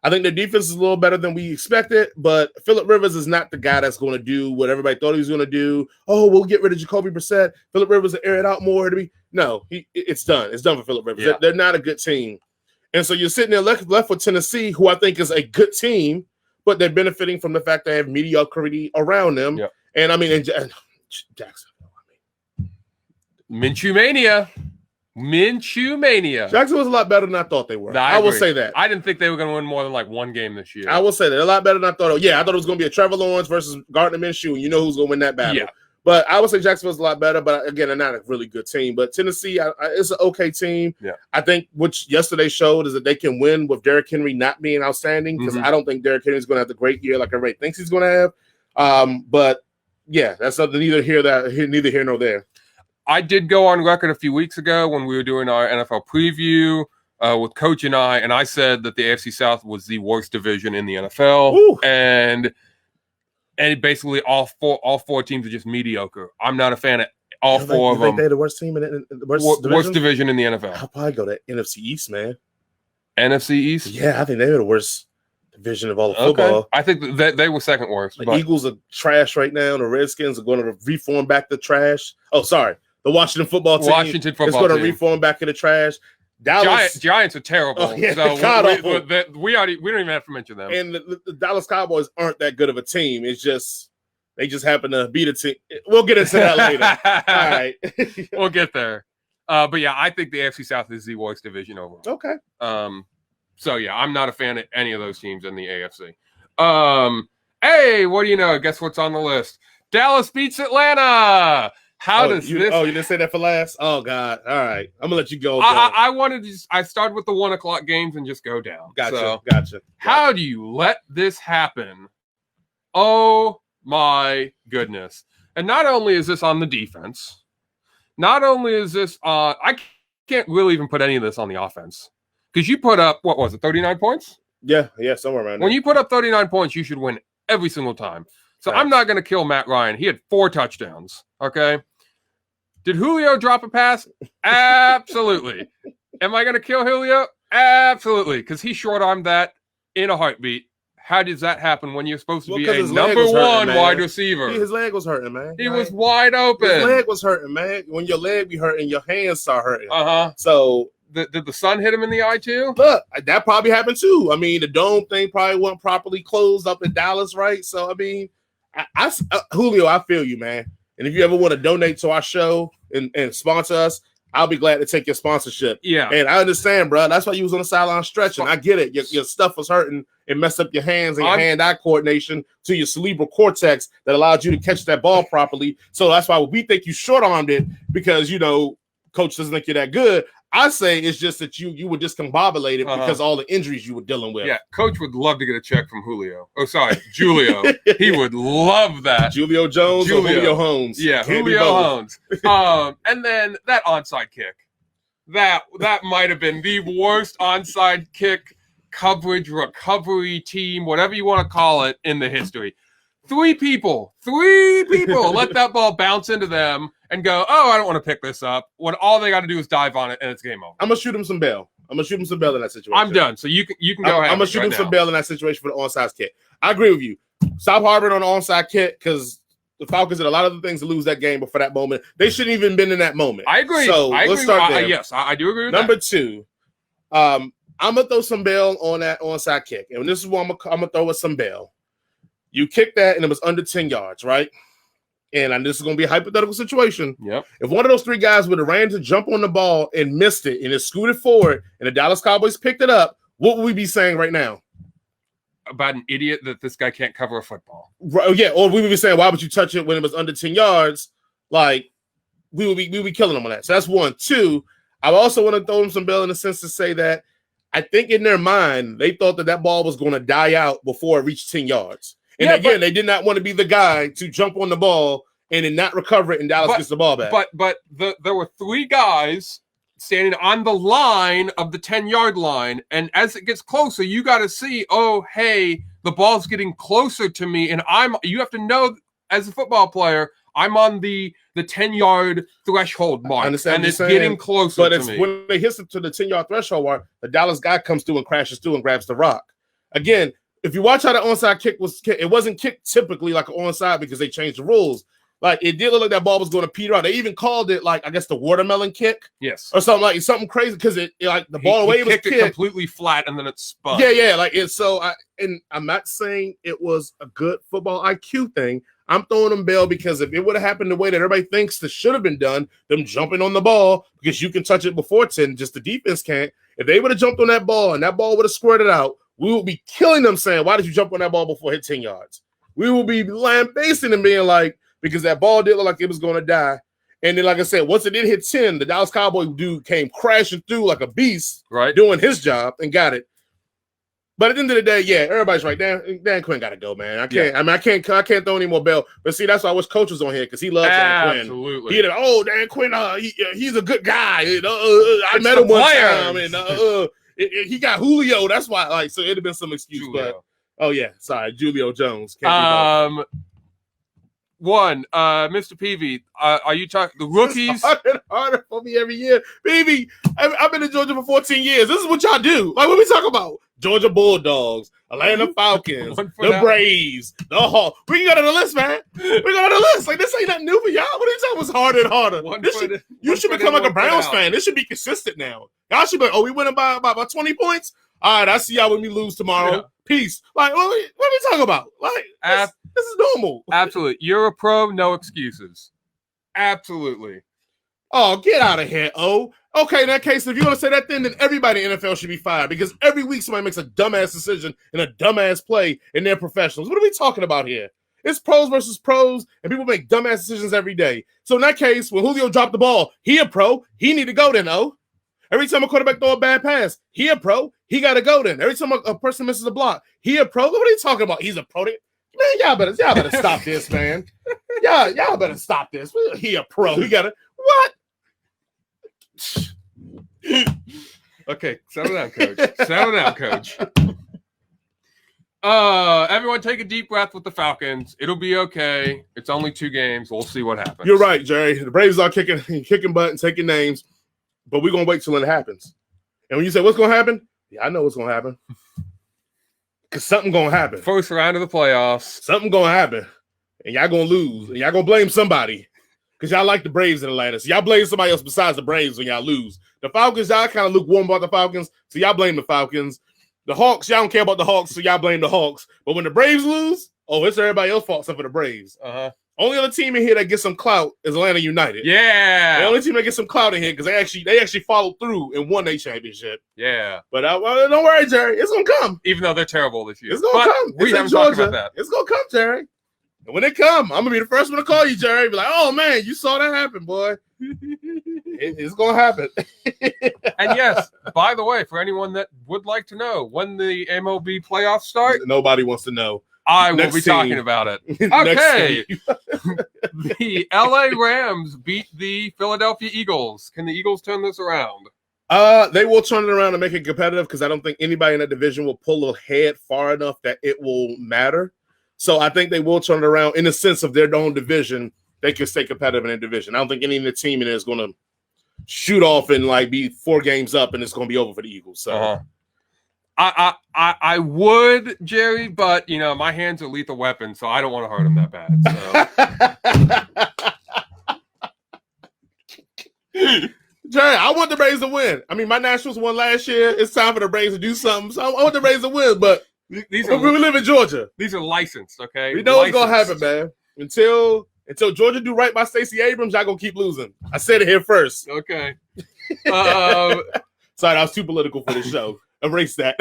I think their defense is a little better than we expected, but Phillip Rivers is not the guy that's going to do what everybody thought he was going to do. Oh, we'll get rid of Jacoby Brissett. Phillip Rivers will air it out more. No, it's done. It's done for Phillip Rivers. Yeah. They're not a good team. And so you're sitting there left with Tennessee, who I think is a good team, but they're benefiting from the fact they have mediocrity around them. Yep. And I mean, Jacksonville. Minshew Mania. Jackson was a lot better than I thought they were. I will say that. I didn't think they were going to win more than like 1 game this year. I will say that. A lot better than I thought. Yeah, I thought it was going to be a Trevor Lawrence versus Gardner Minshew, and you know who's going to win that battle. Yeah. But I would say Jacksonville's a lot better. But again, they're not a really good team. But Tennessee, it's an okay team. Yeah. I think what yesterday showed is that they can win with Derrick Henry not being outstanding, because I don't think Derrick Henry is going to have the great year like everybody thinks he's going to have. But yeah, that's something neither here nor there. I did go on record a few weeks ago when we were doing our NFL preview with Coach and I said that the AFC South was the worst division in the NFL. Ooh. And basically all four teams are just mediocre. I'm not a fan of all four of them. You think they're the worst team in the worst division in the NFL? I'll probably go to NFC East, man. NFC East? Yeah, I think they were the worst division of all of football. Okay. I think that they were second worst. The Eagles are trash right now. The Redskins are going to reform back to trash. Oh, sorry. The Washington football team is going to reform back in the trash. Dallas Giants are terrible. Oh, yeah, so we don't even have to mention them. And the Dallas Cowboys aren't that good of a team. It's just they just happen to beat a team. We'll get into that later. All right, we'll get there. But yeah, I think the AFC South is the worst division overall. Okay. So yeah, I'm not a fan of any of those teams in the AFC. Hey, what do you know? Guess what's on the list? Dallas beats Atlanta. How does this? Oh, you didn't say that for last? Oh God! All right, I'm gonna let you go. I wanted to. I started with the 1 o'clock games and just go down. Gotcha. How do you let this happen? Oh my goodness! And not only is this on the defense, not only is this I can't really even put any of this on the offense, because you put up, what was it, 39 points? Yeah, somewhere around there. When you put up 39 points, you should win every single time. So I'm not going to kill Matt Ryan. He had 4 touchdowns. Okay. Did Julio drop a pass? Absolutely. Am I going to kill Julio? Absolutely. Because he short-armed that in a heartbeat. How does that happen when you're supposed to be a number one wide receiver? His leg was hurting, man. He was wide open. His leg was hurting, man. When your leg be hurting, your hands start hurting. So did the sun hit him in the eye too? Look, that probably happened too. I mean, the dome thing probably wasn't properly closed up in Dallas, right? So, I mean, Julio, I feel you, man. And if you ever want to donate to our show and sponsor us, I'll be glad to take your sponsorship. Yeah. And I understand, bro. That's why you was on the sideline stretching. I get it. Your stuff was hurting. It messed up your hands and your hand-eye coordination to your cerebral cortex that allowed you to catch that ball properly. So that's why we think you short-armed it because, coach doesn't think you're that good. I say it's just that you were discombobulated because all the injuries you were dealing with. Yeah, coach would love to get a check from Julio. Oh, sorry, Julio. He would love that. Julio Jones or Julio Holmes. Yeah, Julio Holmes. And then that onside kick. That might have been the worst onside kick coverage, recovery team, whatever you want to call it, in the history. 3 people let that ball bounce into them and go, oh, I don't want to pick this up, when all they got to do is dive on it and it's game over. I'm going to shoot him some bail. in that situation. I'm done. So you can go ahead. I'm going to shoot him some bail in that situation for the onside kick. I agree with you. Stop harboring on the onside kick because the Falcons did a lot of the things to lose that game, but for that moment, they shouldn't even been in that moment. I agree. So let's start there. Yes, I do agree with Number that. 2, I'm going to throw some bail on that onside kick. And this is what I'm going to throw with some bail. You kicked that and it was under 10 yards, right? And this is going to be a hypothetical situation. Yep. If one of those 3 guys would have ran to jump on the ball and missed it and it scooted forward and the Dallas Cowboys picked it up, what would we be saying right now? About an idiot that this guy can't cover a football. Right, yeah, or we would be saying, why would you touch it when it was under 10 yards? Like, we would be killing them on that. So that's 1. 2, I also want to throw them some bail in the sense to say that I think in their mind, they thought that ball was going to die out before it reached 10 yards. And again, they did not want to be the guy to jump on the ball and then not recover it and Dallas gets the ball back. But there were 3 guys standing on the line of the 10-yard line. And as it gets closer, you got to see, oh, hey, the ball's getting closer to me. And you have to know as a football player, I'm on the 10-yard threshold mark. And it's getting closer to me. But when they hit to the 10-yard threshold mark, the Dallas guy comes through and crashes through and grabs the rock. Again, if you watch how the onside kick was kicked, it wasn't kicked typically like an onside because they changed the rules. Like, it did look like that ball was going to peter out. They even called it, like, I guess the watermelon kick. Yes. Or something crazy because the ball away was kicked it completely flat and then it spun. Yeah. Like, it's so, I'm not saying it was a good football IQ thing. I'm throwing them bail because if it would have happened the way that everybody thinks this should have been done, them jumping on the ball because you can touch it before 10, just the defense can't. If they would have jumped on that ball and that ball would have squirted out, we would be killing them saying, why did you jump on that ball before it hit 10 yards? We will be lambasting and being like, because that ball did look like it was going to die. And then, like I said, once it did hit 10, the Dallas Cowboy dude came crashing through like a beast, right, doing his job and got it. But at the end of the day, yeah, everybody's right. Dan Quinn got to go, man. I can't. Yeah. I can't throw any more bell. But see, that's why I wish Coach was on here because he loves Dan Quinn. Absolutely. Dan Quinn. He's a good guy. I met him one time, and he got Julio. That's why. So it'd have been some excuse. Julio. But sorry, Julio Jones. Mr. Peavy, are you talking the rookies? It's harder for me every year. Peavy, I've been in Georgia for 14 years. This is what y'all do. Like, what we talking about? Georgia Bulldogs, Atlanta Falcons, the Braves, the Hawks. We can go to the list, man. We go to the list. Like, this ain't nothing new for y'all. What are you talking about? It's harder and harder. You should become like a Browns fan. This should be consistent now. Y'all should be like, we winning by 20 points? All right, I see y'all when we lose tomorrow. Yeah. Peace. Like, what are we talking about? Like, this is normal. Absolutely. You're a pro, no excuses. Absolutely. Oh, get out of here, Okay, in that case, if you're going to say that then everybody in the NFL should be fired because every week somebody makes a dumbass decision and a dumbass play and they're professionals. What are we talking about here? It's pros versus pros, and people make dumbass decisions every day. So in that case, when Julio dropped the ball, he a pro. He need to go then, Every time a quarterback throw a bad pass, he a pro. He got to go then. Every time a person misses a block, he a pro. What are you talking about? He's a pro. Man, y'all better stop this, man. Y'all better stop this. He a pro. He got to what? Okay, settle down, coach. Everyone take a deep breath with the Falcons. It'll be okay. It's only 2 games. We'll see what happens. You're right, Jerry. The Braves are kicking butt and taking names, but we're going to wait till it happens. And when you say what's going to happen, I know what's going to happen. Because something's going to happen. First round of the playoffs. Something's going to happen. And y'all going to lose. And y'all going to blame somebody. Because y'all like the Braves in Atlanta. So y'all blame somebody else besides the Braves when y'all lose. The Falcons, y'all kind of lukewarm about the Falcons. So y'all blame the Falcons. The Hawks, y'all don't care about the Hawks. So y'all blame the Hawks. But when the Braves lose, it's everybody else's fault except for the Braves. Only other team in here that gets some clout is Atlanta United. Yeah. The only team that gets some clout in here because they actually followed through and won their championship. Yeah. But don't worry, Jerry. It's going to come. Even though they're terrible this year. It's going to come. We haven't talked about that. It's going to come, Jerry. And when they come, I'm going to be the first one to call you, Jerry. Be like, oh, man, you saw that happen, boy. It's going to happen. And yes, by the way, for anyone that would like to know when the MLB playoffs start. Nobody wants to know. I will be talking about it. Okay. The LA Rams beat the Philadelphia Eagles. Can the Eagles turn this around? They will turn it around and make it competitive because I don't think anybody in that division will pull ahead far enough that it will matter. So I think they will turn it around in the sense of their own division. They can stay competitive in their division. I don't think any of the team in there is going to shoot off and be 4 games up and it's going to be over for the Eagles. So I would, Jerry, but my hands are lethal weapons, so I don't want to hurt them that bad. So. Jerry, I want the Braves to win. I mean, my Nationals won last year. It's time for the Braves to do something. So I want the Braves to win, but we live in Georgia. These are licensed, okay? We know what's gonna happen, man. Until Georgia do right by Stacey Abrams, y'all gonna keep losing. I said it here first. Okay. Sorry, I was too political for this show. Erase that.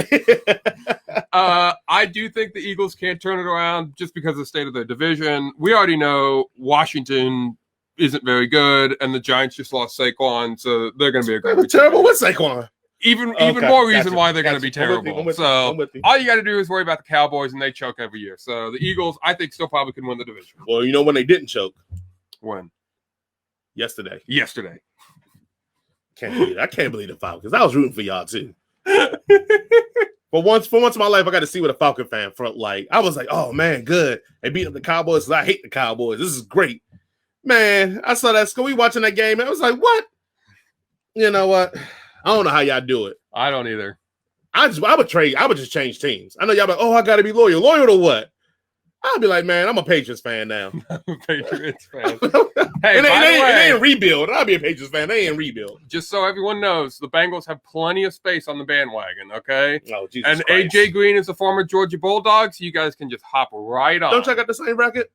I do think the Eagles can't turn it around just because of the state of their division. We already know Washington isn't very good, and the Giants just lost Saquon, so they're going to be a great. Terrible with Saquon. Even more reason why they're going to be terrible. So all you got to do is worry about the Cowboys, and they choke every year. So the Eagles, I think, still probably can win the division. Well, you know when they didn't choke? When? Yesterday. I can't believe the Falcons. I was rooting for y'all too. For once in my life, I got to see what a Falcon fan felt like. I was like, oh man, good. They beat up the Cowboys. I hate the Cowboys. This is great. Man, I saw that. We watching that game, and I was like, what? You know what? I don't know how y'all do it. I don't either. I would just change teams. I know y'all like, oh, I got to be loyal. Loyal to what? I'll be like, man, I'm a Patriots fan now. I'm a Patriots fan. Hey, they ain't rebuild. I'll be a Patriots fan. They ain't rebuild. Just so everyone knows, the Bengals have plenty of space on the bandwagon, okay? Oh, Jesus and Christ. AJ Green is a former Georgia Bulldog, so you guys can just hop right on. Don't y'all got the same record?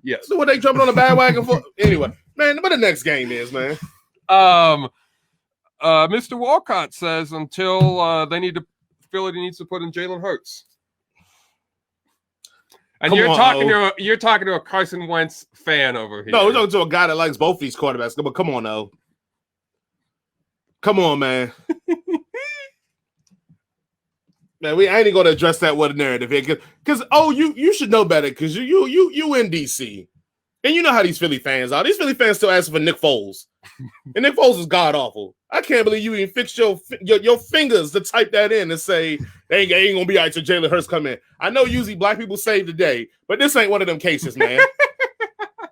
Yes. So what they jumping on the bandwagon for? Anyway, man, what the next game is, man? Mr. Walcott says until Philly needs to put in Jalen Hurts. And you're talking to a Carson Wentz fan over here. No, we're talking to a guy that likes both these quarterbacks. But come on, though. Come on, man. Man, I ain't going to address that with a narrative here because you should know better because you in DC and you know how these Philly fans are. These Philly fans still asking for Nick Foles, and Nick Foles is god awful. I can't believe you even fixed your fingers to type that in and say they ain't gonna be all right till Jalen Hurts come in. I know usually black people save the day, but this ain't one of them cases, man.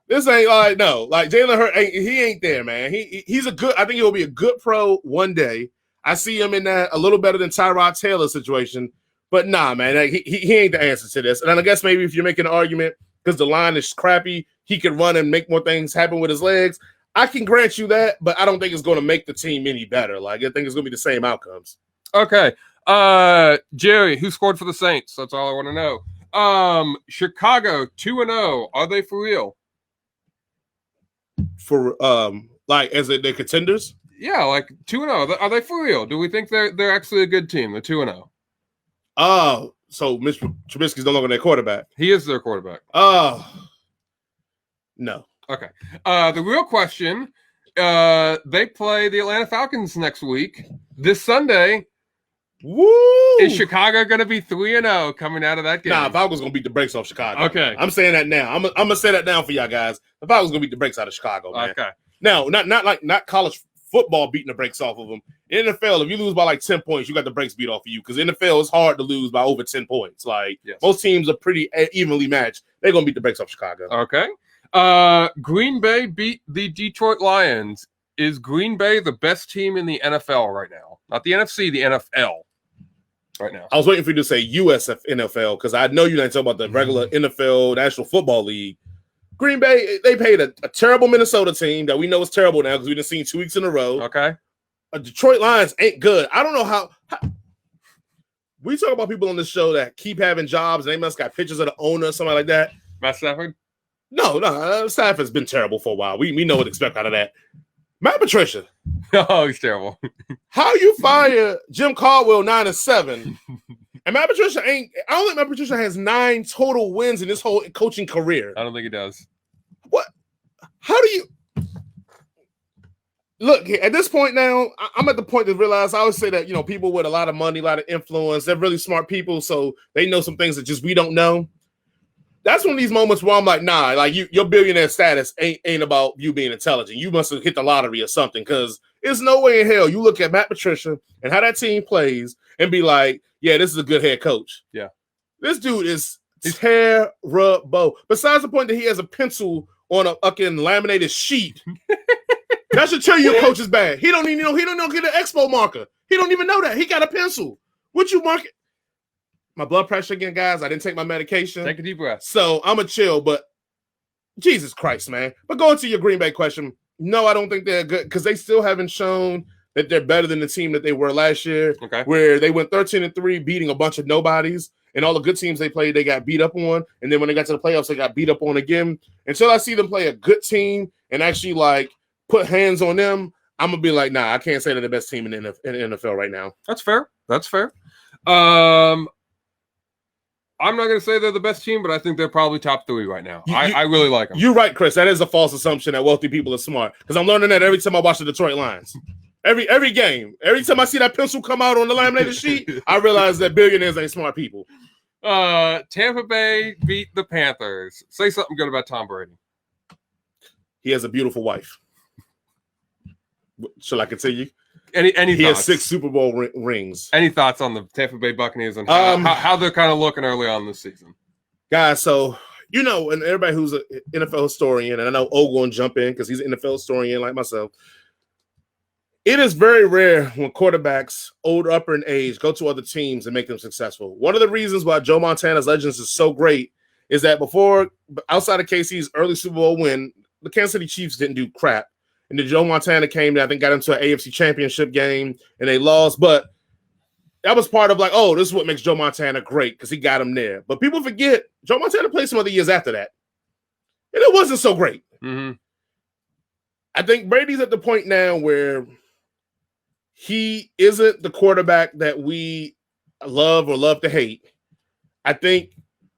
This ain't like no, like Jalen Hurts he ain't there, man. He's a good. I think he'll be a good pro one day. I see him in that a little better than Tyrod Taylor situation, but nah, man, like, he ain't the answer to this. And I guess maybe if you're making an argument because the line is crappy, he can run and make more things happen with his legs. I can grant you that, but I don't think it's going to make the team any better. Like I think it's going to be the same outcomes. Okay, Jerry, who scored for the Saints? That's all I want to know. Chicago 2-0. Are they for real? For like as they're contenders? Yeah, like 2-0. Are they for real? Do we think they're actually a good team? They're 2-0. Oh, so Mr. Trubisky's no longer their quarterback. He is their quarterback. Oh, no. Okay. The real question: they play the Atlanta Falcons next week. This Sunday. Woo! Is Chicago going to be 3-0 coming out of that game? Nah, Falcons going to beat the brakes off Chicago. Okay. I'm saying that now. I'm going to say that down for y'all guys. The Falcons going to beat the brakes out of Chicago, man. Okay. Now, not college football beating the brakes off of them. In the NFL, if you lose by like 10 points, you got the brakes beat off of you because in the NFL, it's hard to lose by over 10 points. Like, most teams are pretty evenly matched. They're going to beat the brakes off Chicago. Okay. Green Bay beat the Detroit Lions. Is Green Bay the best team in the NFL right now? Not the NFC, the NFL right now. I was waiting for you to say USF NFL because I know you're not talking about the regular NFL National Football League. Green Bay, they paid a terrible Minnesota team that we know is terrible now because we've been seeing 2 weeks in a row. Okay. Detroit Lions ain't good. I don't know how we talk about people on this show that keep having jobs and they must got pictures of the owner or something like that. Matt Stafford? No, Stafford's been terrible for a while. We know what to expect out of that. Matt Patricia. Oh, he's terrible. How you fire Jim Caldwell 9-7? And Matt Patricia I don't think Matt Patricia has 9 total wins in his whole coaching career. I don't think he does. What? How do you look at this point now? I'm at the point to realize I always say that, people with a lot of money, a lot of influence, they're really smart people, so they know some things that just we don't know. That's one of these moments where I'm like, nah, like your billionaire status ain't about you being intelligent. You must have hit the lottery or something because there's no way in hell you look at Matt Patricia and how that team plays and be like, yeah, this is a good head coach. Yeah. This dude is terrible. Besides the point that he has a pencil on a fucking laminated sheet. That should tell you your coach is bad. He don't even know. He don't know get an expo marker. He don't even know that. He got a pencil. What you mark it? My blood pressure again, guys. I didn't take my medication. Take a deep breath. So I'm a chill, but Jesus Christ, man. But going to your Green Bay question, no, I don't think they're good because they still haven't shown that they're better than the team that they were last year, where they went 13-3, beating a bunch of nobodies, and all the good teams they played, they got beat up on, and then when they got to the playoffs, they got beat up on again. Until I see them play a good team and actually like put hands on them, I'm gonna be like, nah, I can't say they're the best team in the NFL right now. That's fair. I'm not going to say they're the best team, but I think they're probably top 3 right now. I really like them. You're right, Chris. That is a false assumption that wealthy people are smart because I'm learning that every time I watch the Detroit Lions. Every game. Every time I see that pencil come out on the laminated sheet, I realize that billionaires ain't smart people. Tampa Bay beat the Panthers. Say something good about Tom Brady. He has a beautiful wife. Shall I continue? Any he thoughts? has 6 Super Bowl rings. Any thoughts on the Tampa Bay Buccaneers and how they're kind of looking early on this season? Guys, so, and everybody who's an NFL historian, and I know O going to jump in because he's an NFL historian like myself, it is very rare when quarterbacks, old upper in age, go to other teams and make them successful. One of the reasons why Joe Montana's Legends is so great is that outside of KC's early Super Bowl win, the Kansas City Chiefs didn't do crap. And then Joe Montana came and I think got into an AFC championship game and they lost. But that was part of like, oh, this is what makes Joe Montana great because he got him there. But people forget Joe Montana played some other years after that. And it wasn't so great. Mm-hmm. I think Brady's at the point now where he isn't the quarterback that we love or love to hate. I think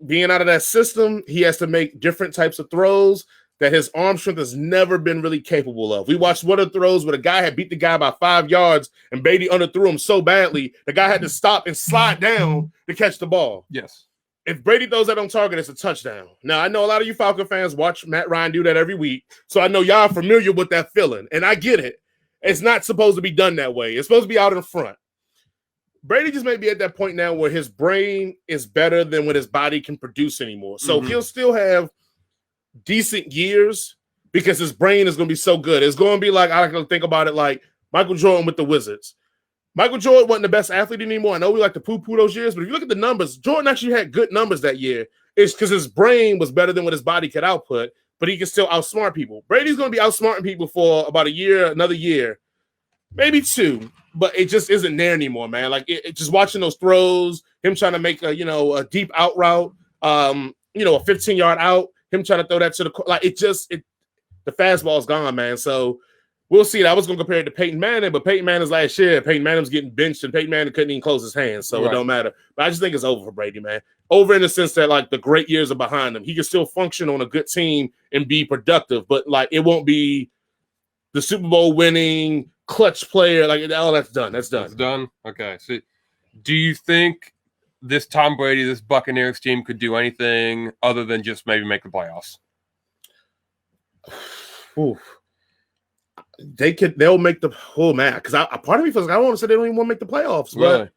being out of that system, he has to make different types of throws that his arm strength has never been really capable of. We watched one of the throws where the guy had beat the guy by 5 yards and Beatty underthrew him so badly, the guy had to stop and slide down to catch the ball. Yes. If Brady throws that on target, it's a touchdown. Now, I know a lot of you Falcon fans watch Matt Ryan do that every week, so I know y'all are familiar with that feeling, and I get it. It's not supposed to be done that way. It's supposed to be out in front. Brady just may be at that point now where his brain is better than what his body can produce anymore. So he'll still have decent years because his brain is going to be so good. It's going to be like, I can think about it like Michael Jordan with the Wizards. Michael Jordan wasn't the best athlete anymore. I know we like to poo-poo those years, but if you look at the numbers, Jordan actually had good numbers that year. It's because his brain was better than what his body could output, but he can still outsmart people. Brady's going to be outsmarting people for about a year, another year, maybe 2, but it just isn't there anymore, man. Like, just watching those throws, him trying to make a deep out route, a 15-yard out, him trying to throw that to the – like, the fastball is gone, man. So we'll see. I was going to compare it to Peyton Manning, but Peyton Manning's last year, Peyton Manning's getting benched, and Peyton Manning couldn't even close his hands, so It don't matter. But I just think it's over for Brady, man. Over in the sense that, like, the great years are behind him. He can still function on a good team and be productive, but, like, it won't be the Super Bowl winning clutch player. Like, oh, that's done. That's done. It's done? Okay. So do you think this Tom Brady, this Buccaneers team could do anything other than just maybe make the playoffs? Ooh. They'll make the man. Because part of me feels like I don't want to say they don't even want to make the playoffs, but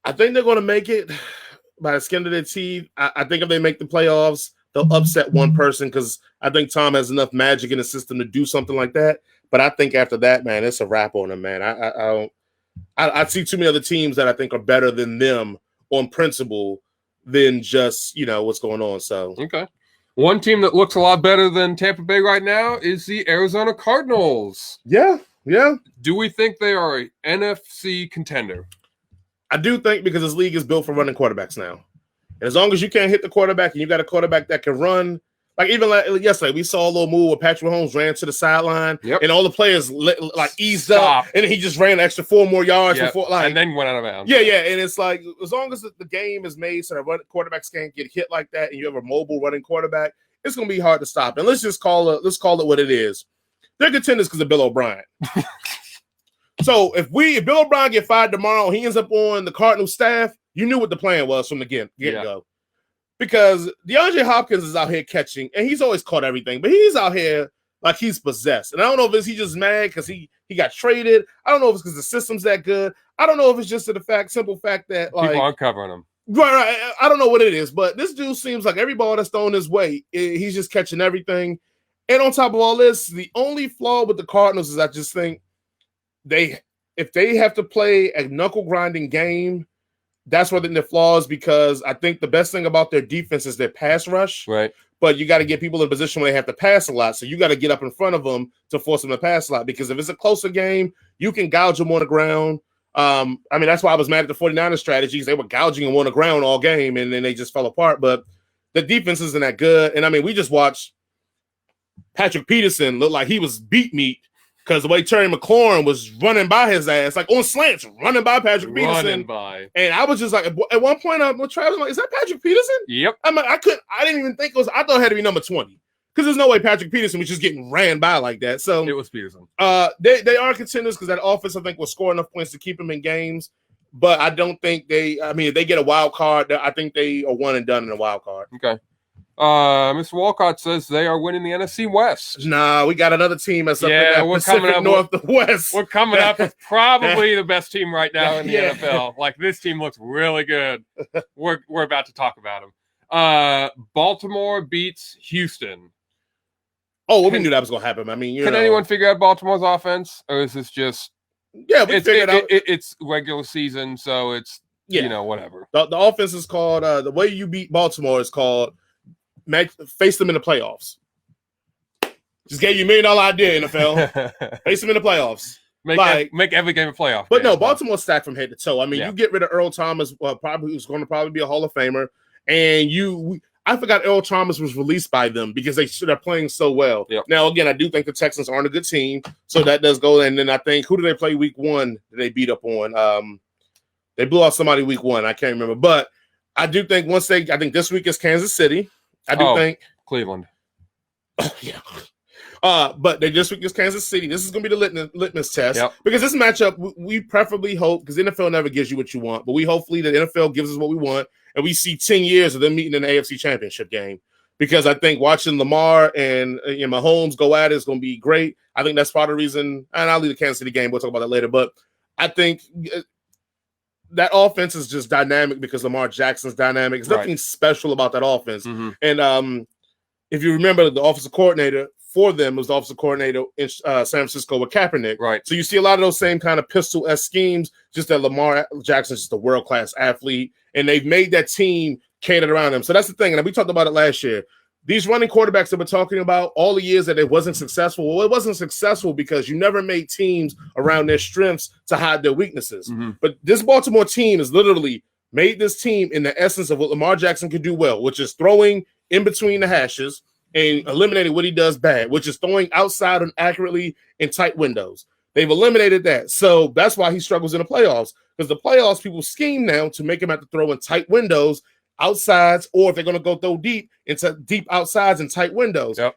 I think they're going to make it by the skin of their teeth. I think if they make the playoffs, they'll upset one person because I think Tom has enough magic in the system to do something like that. But I think after that, man, it's a wrap on them, man. I see too many other teams that I think are better than them on principle than just what's going on. So okay. One team that looks a lot better than Tampa Bay right now is the Arizona Cardinals. Yeah. Do we think they are an NFC contender? I do think because this league is built for running quarterbacks now. And as long as you can't hit the quarterback and you got a quarterback that can run, like even yesterday, we saw a little move where Patrick Mahomes ran to the sideline and all the players eased up, and then he just ran an extra 4 more yards before, and then went out of bounds. Yeah, and it's like as long as the game is made so that quarterbacks can't get hit like that, and you have a mobile running quarterback, it's going to be hard to stop. And let's call it what it is. They're contenders because of Bill O'Brien. So if Bill O'Brien get fired tomorrow, he ends up on the Cardinals staff. You knew what the plan was from the get-go. Because DeAndre Hopkins is out here catching, and he's always caught everything, but he's out here like he's possessed. And I don't know if he's just mad because he got traded. I don't know if it's because the system's that good. I don't know if it's just simple fact that people aren't covering him. Right. I don't know what it is, but this dude seems like every ball that's thrown his way, he's just catching everything. And on top of all this, the only flaw with the Cardinals is I just think if they have to play a knuckle grinding game, that's where the flaws, because I think the best thing about their defense is their pass rush. Right. But you got to get people in a position where they have to pass a lot. So you got to get up in front of them to force them to pass a lot. Because if it's a closer game, you can gouge them on the ground. That's why I was mad at the 49ers strategies. They were gouging them on the ground all game, and then they just fell apart. But the defense isn't that good. And, we just watched Patrick Peterson look like he was beat meat. Because the way Terry McLaurin was running by his ass, like on slants, running by Patrick Peterson. And I was just like, at one point, Travis, like, is that Patrick Peterson? Yep. I didn't even think it was, I thought it had to be number 20. Because there's no way Patrick Peterson was just getting ran by like that. So it was Peterson. They are contenders because that offense, I think, will score enough points to keep them in games. But I don't think if they get a wild card, I think they are one and done in a wild card. Okay. Mr. Walcott says they are winning the NFC West. Nah, we got another team that's up in that Pacific Northwest. We're coming up with probably the best team right now in the NFL. Like, this team looks really good. We're about to talk about them. Baltimore beats Houston. Oh, well, we knew that was going to happen. Can anyone figure out Baltimore's offense, or is this just? Yeah, we figured it out. It's regular season, so it's whatever. The offense is called the way you beat Baltimore is called. Face them in the playoffs. Just gave you $1 million idea, NFL. Face them in the playoffs. Make every game a playoff. But no, Baltimore's stacked from head to toe. You get rid of Earl Thomas, who's going to probably be a Hall of Famer, and I forgot Earl Thomas was released by them because they're playing so well. Yep. Now, again, I do think the Texans aren't a good team, so that does go. And then I think, who did they play week 1 that they beat up on? They blew out somebody week 1. I can't remember, but I do think I think this week is Kansas City. I do think Cleveland. Yeah. But this week is Kansas City. This is going to be the litmus test because this matchup, we preferably hope, because the NFL never gives you what you want, but we hopefully the NFL gives us what we want, and we see 10 years of them meeting in the AFC Championship game. Because I think watching Lamar and Mahomes go at it is going to be great. I think that's part of the reason, and I'll leave the Kansas City game. We'll talk about that later. But I think that offense is just dynamic because Lamar Jackson's dynamic. There's nothing special about that offense. Mm-hmm. And if you remember, the offensive coordinator for them was the offensive coordinator in San Francisco with Kaepernick. Right. So you see a lot of those same kind of pistol-esque schemes, just that Lamar Jackson's just a world-class athlete, and they've made that team catered around him. So that's the thing, and we talked about it last year. These running quarterbacks that we're talking about, all the years that it wasn't successful, well, it wasn't successful because you never made teams around their strengths to hide their weaknesses. Mm-hmm. But this Baltimore team has literally made this team in the essence of what Lamar Jackson could do well, which is throwing in between the hashes and eliminating what he does bad, which is throwing outside and accurately in tight windows. They've eliminated that. So that's why he struggles in the playoffs, because the playoffs, people scheme now to make him have to throw in tight windows, outsides, or if they're going to go throw deep, into deep outsides and tight windows. Yep.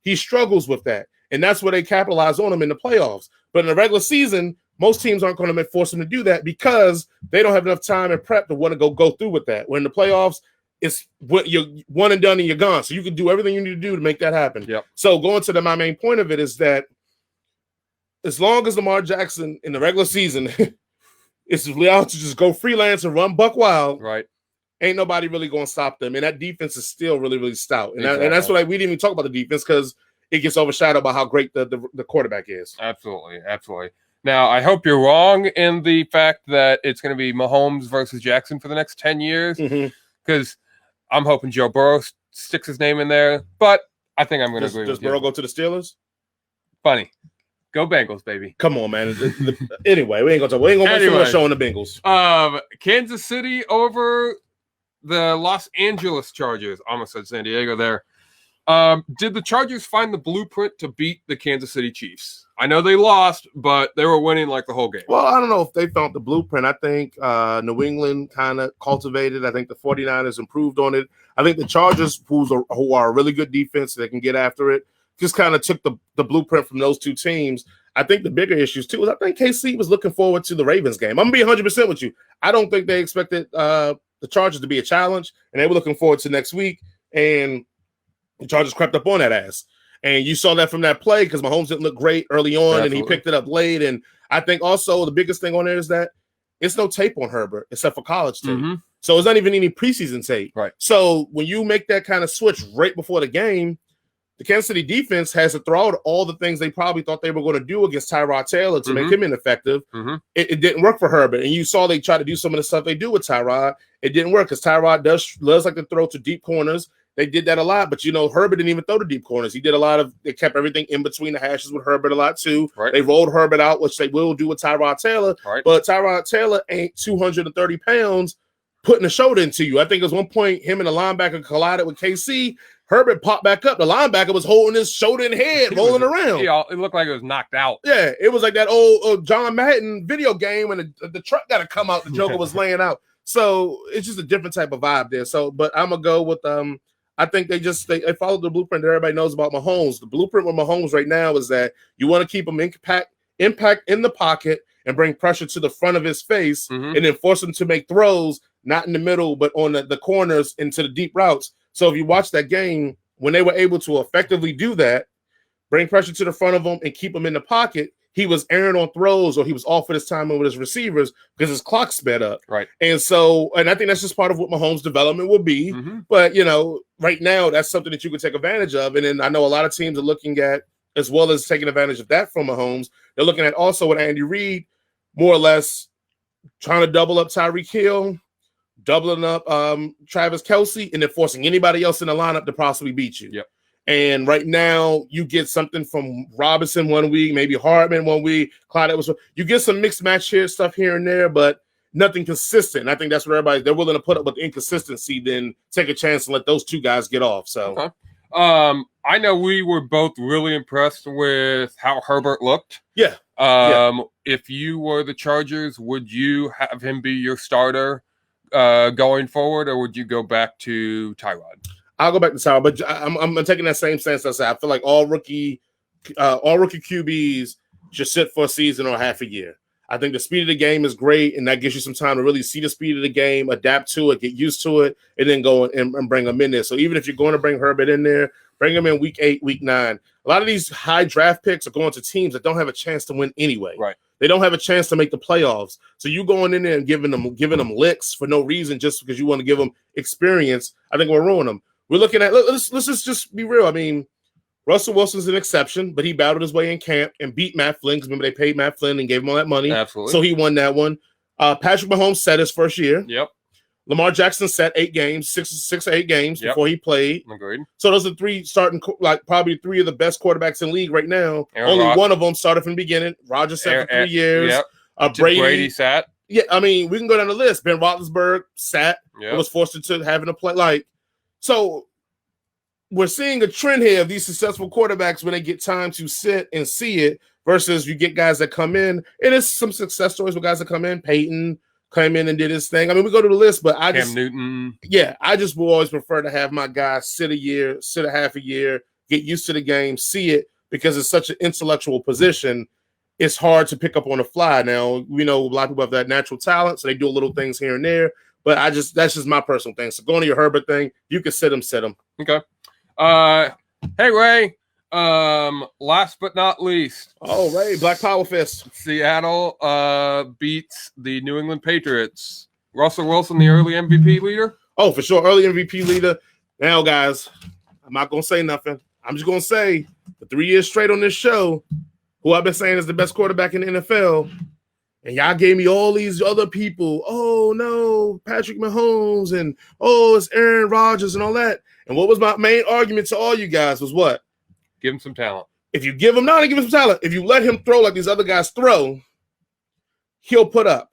He struggles with that. And that's where they capitalize on him in the playoffs. But in the regular season, most teams aren't going to force him to do that because they don't have enough time and prep to want to go through with that. When in the playoffs, it's what you're one and done and you're gone. So you can do everything you need to do to make that happen. Yep. So going to my main point of it is that as long as Lamar Jackson in the regular season is allowed to just go freelance and run buck wild, right, ain't nobody really going to stop them. And that defense is still really, really stout. And, and that's what we didn't even talk about the defense because it gets overshadowed by how great the quarterback is. Absolutely. Absolutely. Now, I hope you're wrong in the fact that it's going to be Mahomes versus Jackson for the next 10 years because I'm hoping Joe Burrow sticks his name in there. But I think I'm going to agree with you. Does Burrow go to the Steelers? Funny. Go Bengals, baby. Come on, man. Anyway, we ain't going to anyway, show on the Bengals. Kansas City over the Los Angeles Chargers. Almost said San Diego there. Did the Chargers find the blueprint to beat the Kansas City Chiefs? I know they lost, but they were winning like the whole game. Well, I don't know if they found the blueprint. I think New England kind of cultivated. I think the 49ers improved on it. I think the Chargers, who are a really good defense, they can get after it, just kind of took the blueprint from those two teams. I think the bigger issues, too, is I think KC was looking forward to the Ravens game. I'm going to be 100% with you. I don't think they expected the Chargers to be a challenge, and they were looking forward to next week, and the Chargers crept up on that ass. And you saw that from that play because Mahomes didn't look great early on, and he picked it up late. And I think also the biggest thing on there is that it's no tape on Herbert except for college tape. Mm-hmm. So it's not even any preseason tape. Right. So when you make that kind of switch right before the game, the Kansas City defense has to throw out all the things they probably thought they were going to do against Tyrod Taylor to make him ineffective. Mm-hmm. It didn't work for Herbert. And you saw they try to do some of the stuff they do with Tyrod. It didn't work because Tyrod loves like to throw to deep corners. They did that a lot, but Herbert didn't even throw to deep corners. He did a lot of. They kept everything in between the hashes with Herbert a lot too. Right. They rolled Herbert out, which they will do with Tyrod Taylor. Right. But Tyrod Taylor ain't 230 pounds putting a shoulder into you. I think at one point him and the linebacker collided with KC. Herbert popped back up. The linebacker was holding his shoulder and head, rolling around. Yeah, it looked like it was knocked out. Yeah, it was like that old John Madden video game when the truck got to come out. The Joker was laying out. So it's just a different type of vibe there. So, but I'm gonna go with I think they followed the blueprint that everybody knows about Mahomes. The blueprint with Mahomes right now is that you want to keep him impact in the pocket and bring pressure to the front of his face and then force him to make throws, not in the middle, but on the corners into the deep routes. So if you watch that game, when they were able to effectively do that, bring pressure to the front of him and keep him in the pocket, he was erring on throws or he was off at his time with his receivers because his clock sped up. Right. And I think that's just part of what Mahomes' development will be. Mm-hmm. But, right now, that's something that you can take advantage of. And then I know a lot of teams are looking at, as well as taking advantage of that from Mahomes, they're looking at also with Andy Reid, more or less trying to double up Tyreek Hill, doubling up Travis Kelce, and then forcing anybody else in the lineup to possibly beat you. Yep. And right now, you get something from Robinson one week, maybe Hardman one week, Clyde Edwards. You get some mixed match stuff here and there, but nothing consistent. And I think that's what they're willing to put up with the inconsistency, then take a chance and let those two guys get off. So, okay. I know we were both really impressed with how Herbert looked. Yeah. If you were the Chargers, would you have him be your starter going forward, or would you go back to Tyrod? I'll go back to Tyrod, but I'm taking that same stance. I feel like all rookie QBs should sit for a season or half a year. I think the speed of the game is great, and that gives you some time to really see the speed of the game, adapt to it, get used to it, and then go and bring them in there. So even if you're going to bring Herbert in there, bring him in week 8, week 9. A lot of these high draft picks are going to teams that don't have a chance to win anyway. Right. They don't have a chance to make the playoffs. So you going in there and giving them licks for no reason just because you want to give them experience, I think we'll ruin them. We're looking at, let's just be real. I mean, Russell Wilson's an exception, but he battled his way in camp and beat Matt Flynn, because remember they paid Matt Flynn and gave him all that money. Absolutely. So he won that one. Patrick Mahomes set his first year. Yep. Lamar Jackson set 8 games, 6 or 8 games before he played. Agreed. So those are 3 starting, like probably 3 of the best quarterbacks in the league right now. Only one of them started from the beginning. Rodgers sat for 3 years. Yep. Brady sat. Yeah, I mean, we can go down the list. Ben Roethlisberger sat. Yep. Was forced into having to play. So we're seeing a trend here of these successful quarterbacks when they get time to sit and see it versus you get guys that come in. It is some success stories with guys that come in. Peyton came in and did his thing. I mean, we go to the list, but Cam Newton. Yeah, I just will always prefer to have my guys sit a half a year, get used to the game, see it, because it's such an intellectual position. It's hard to pick up on the fly. Now, we know a lot of people have that natural talent, so they do little things here and there. But that's just my personal thing. So going to your Herbert thing, you can sit him. Okay. Hey Ray. Last but not least. Oh, Ray, Black Power Fist. Seattle beats the New England Patriots. Russell Wilson, the early MVP leader? Oh, for sure. Early MVP leader. Now, guys, I'm not gonna say nothing. I'm just gonna say for 3 years straight on this show, who I've been saying is the best quarterback in the NFL. And y'all gave me all these other people. Oh, no, Patrick Mahomes, and it's Aaron Rodgers and all that. And what was my main argument to all you guys was what? Give him some talent. If you give him some talent, if you let him throw like these other guys throw, he'll put up.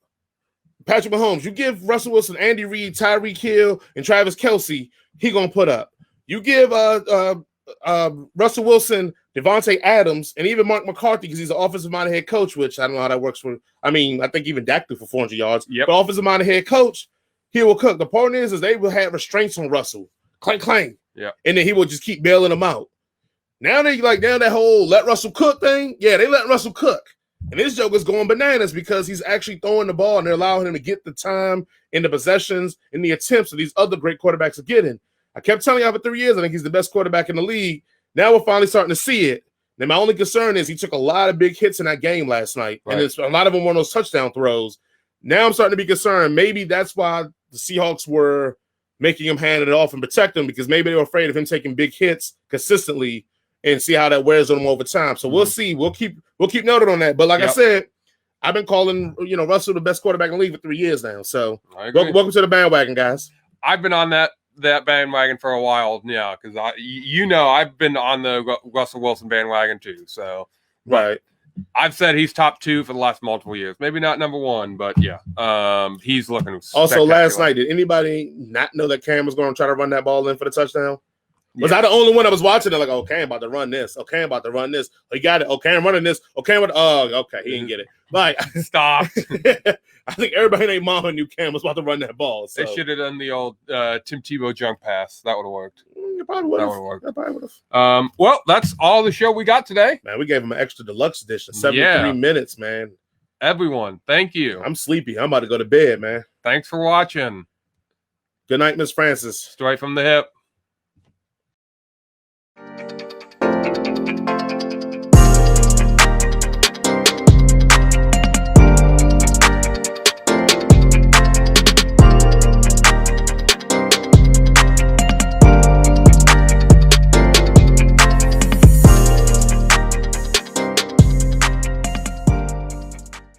Patrick Mahomes, you give Russell Wilson, Andy Reid, Tyreek Hill, and Travis Kelce, he going to put up. You give Russell Wilson, Devontae Adams, and even Mark McCarthy, because he's an offensive-minded head coach, which I don't know how that works for. I mean, I think even Dak threw for 400 yards. Yep. But offensive-minded head coach, he will cook. The point is they will have restraints on Russell. Clang. Yeah. And then he will just keep bailing them out. Now they down that whole let Russell cook thing. Yeah, they let Russell cook. And this joker's going bananas because he's actually throwing the ball and they're allowing him to get the time and the possessions and the attempts that these other great quarterbacks are getting. I kept telling y'all for 3 years, I think he's the best quarterback in the league. Now we're finally starting to see it. Now, my only concern is he took a lot of big hits in that game last night. Right. And a lot of them were those touchdown throws. Now I'm starting to be concerned. Maybe that's why the Seahawks were making him hand it off and protect him, because maybe they were afraid of him taking big hits consistently and see how that wears on him over time. So we'll see. We'll keep noted on that. But like I said, I've been calling Russell the best quarterback in the league for 3 years now. So welcome to the bandwagon, guys. I've been on that bandwagon for a while now, because I've been on the Russell Wilson bandwagon too. So right, I've said he's top 2 for the last multiple years. Maybe not number 1, but he's looking. Also, last night, did anybody not know that Cam was going to try to run that ball in for the touchdown? Was I the only one that was watching it? Like, Cam about to run this. Cam about to run this. He got it. Cam running this. Cam with. Okay, he didn't get it. Like, stop. I think everybody in their mama knew Cam was about to run that ball. So. They should have done the old Tim Tebow junk pass. That would have worked. It probably would have. Well, that's all the show we got today. Man, we gave him an extra deluxe edition. 73 minutes, man. Everyone, thank you. I'm sleepy. I'm about to go to bed, man. Thanks for watching. Good night, Miss Francis. Straight from the hip.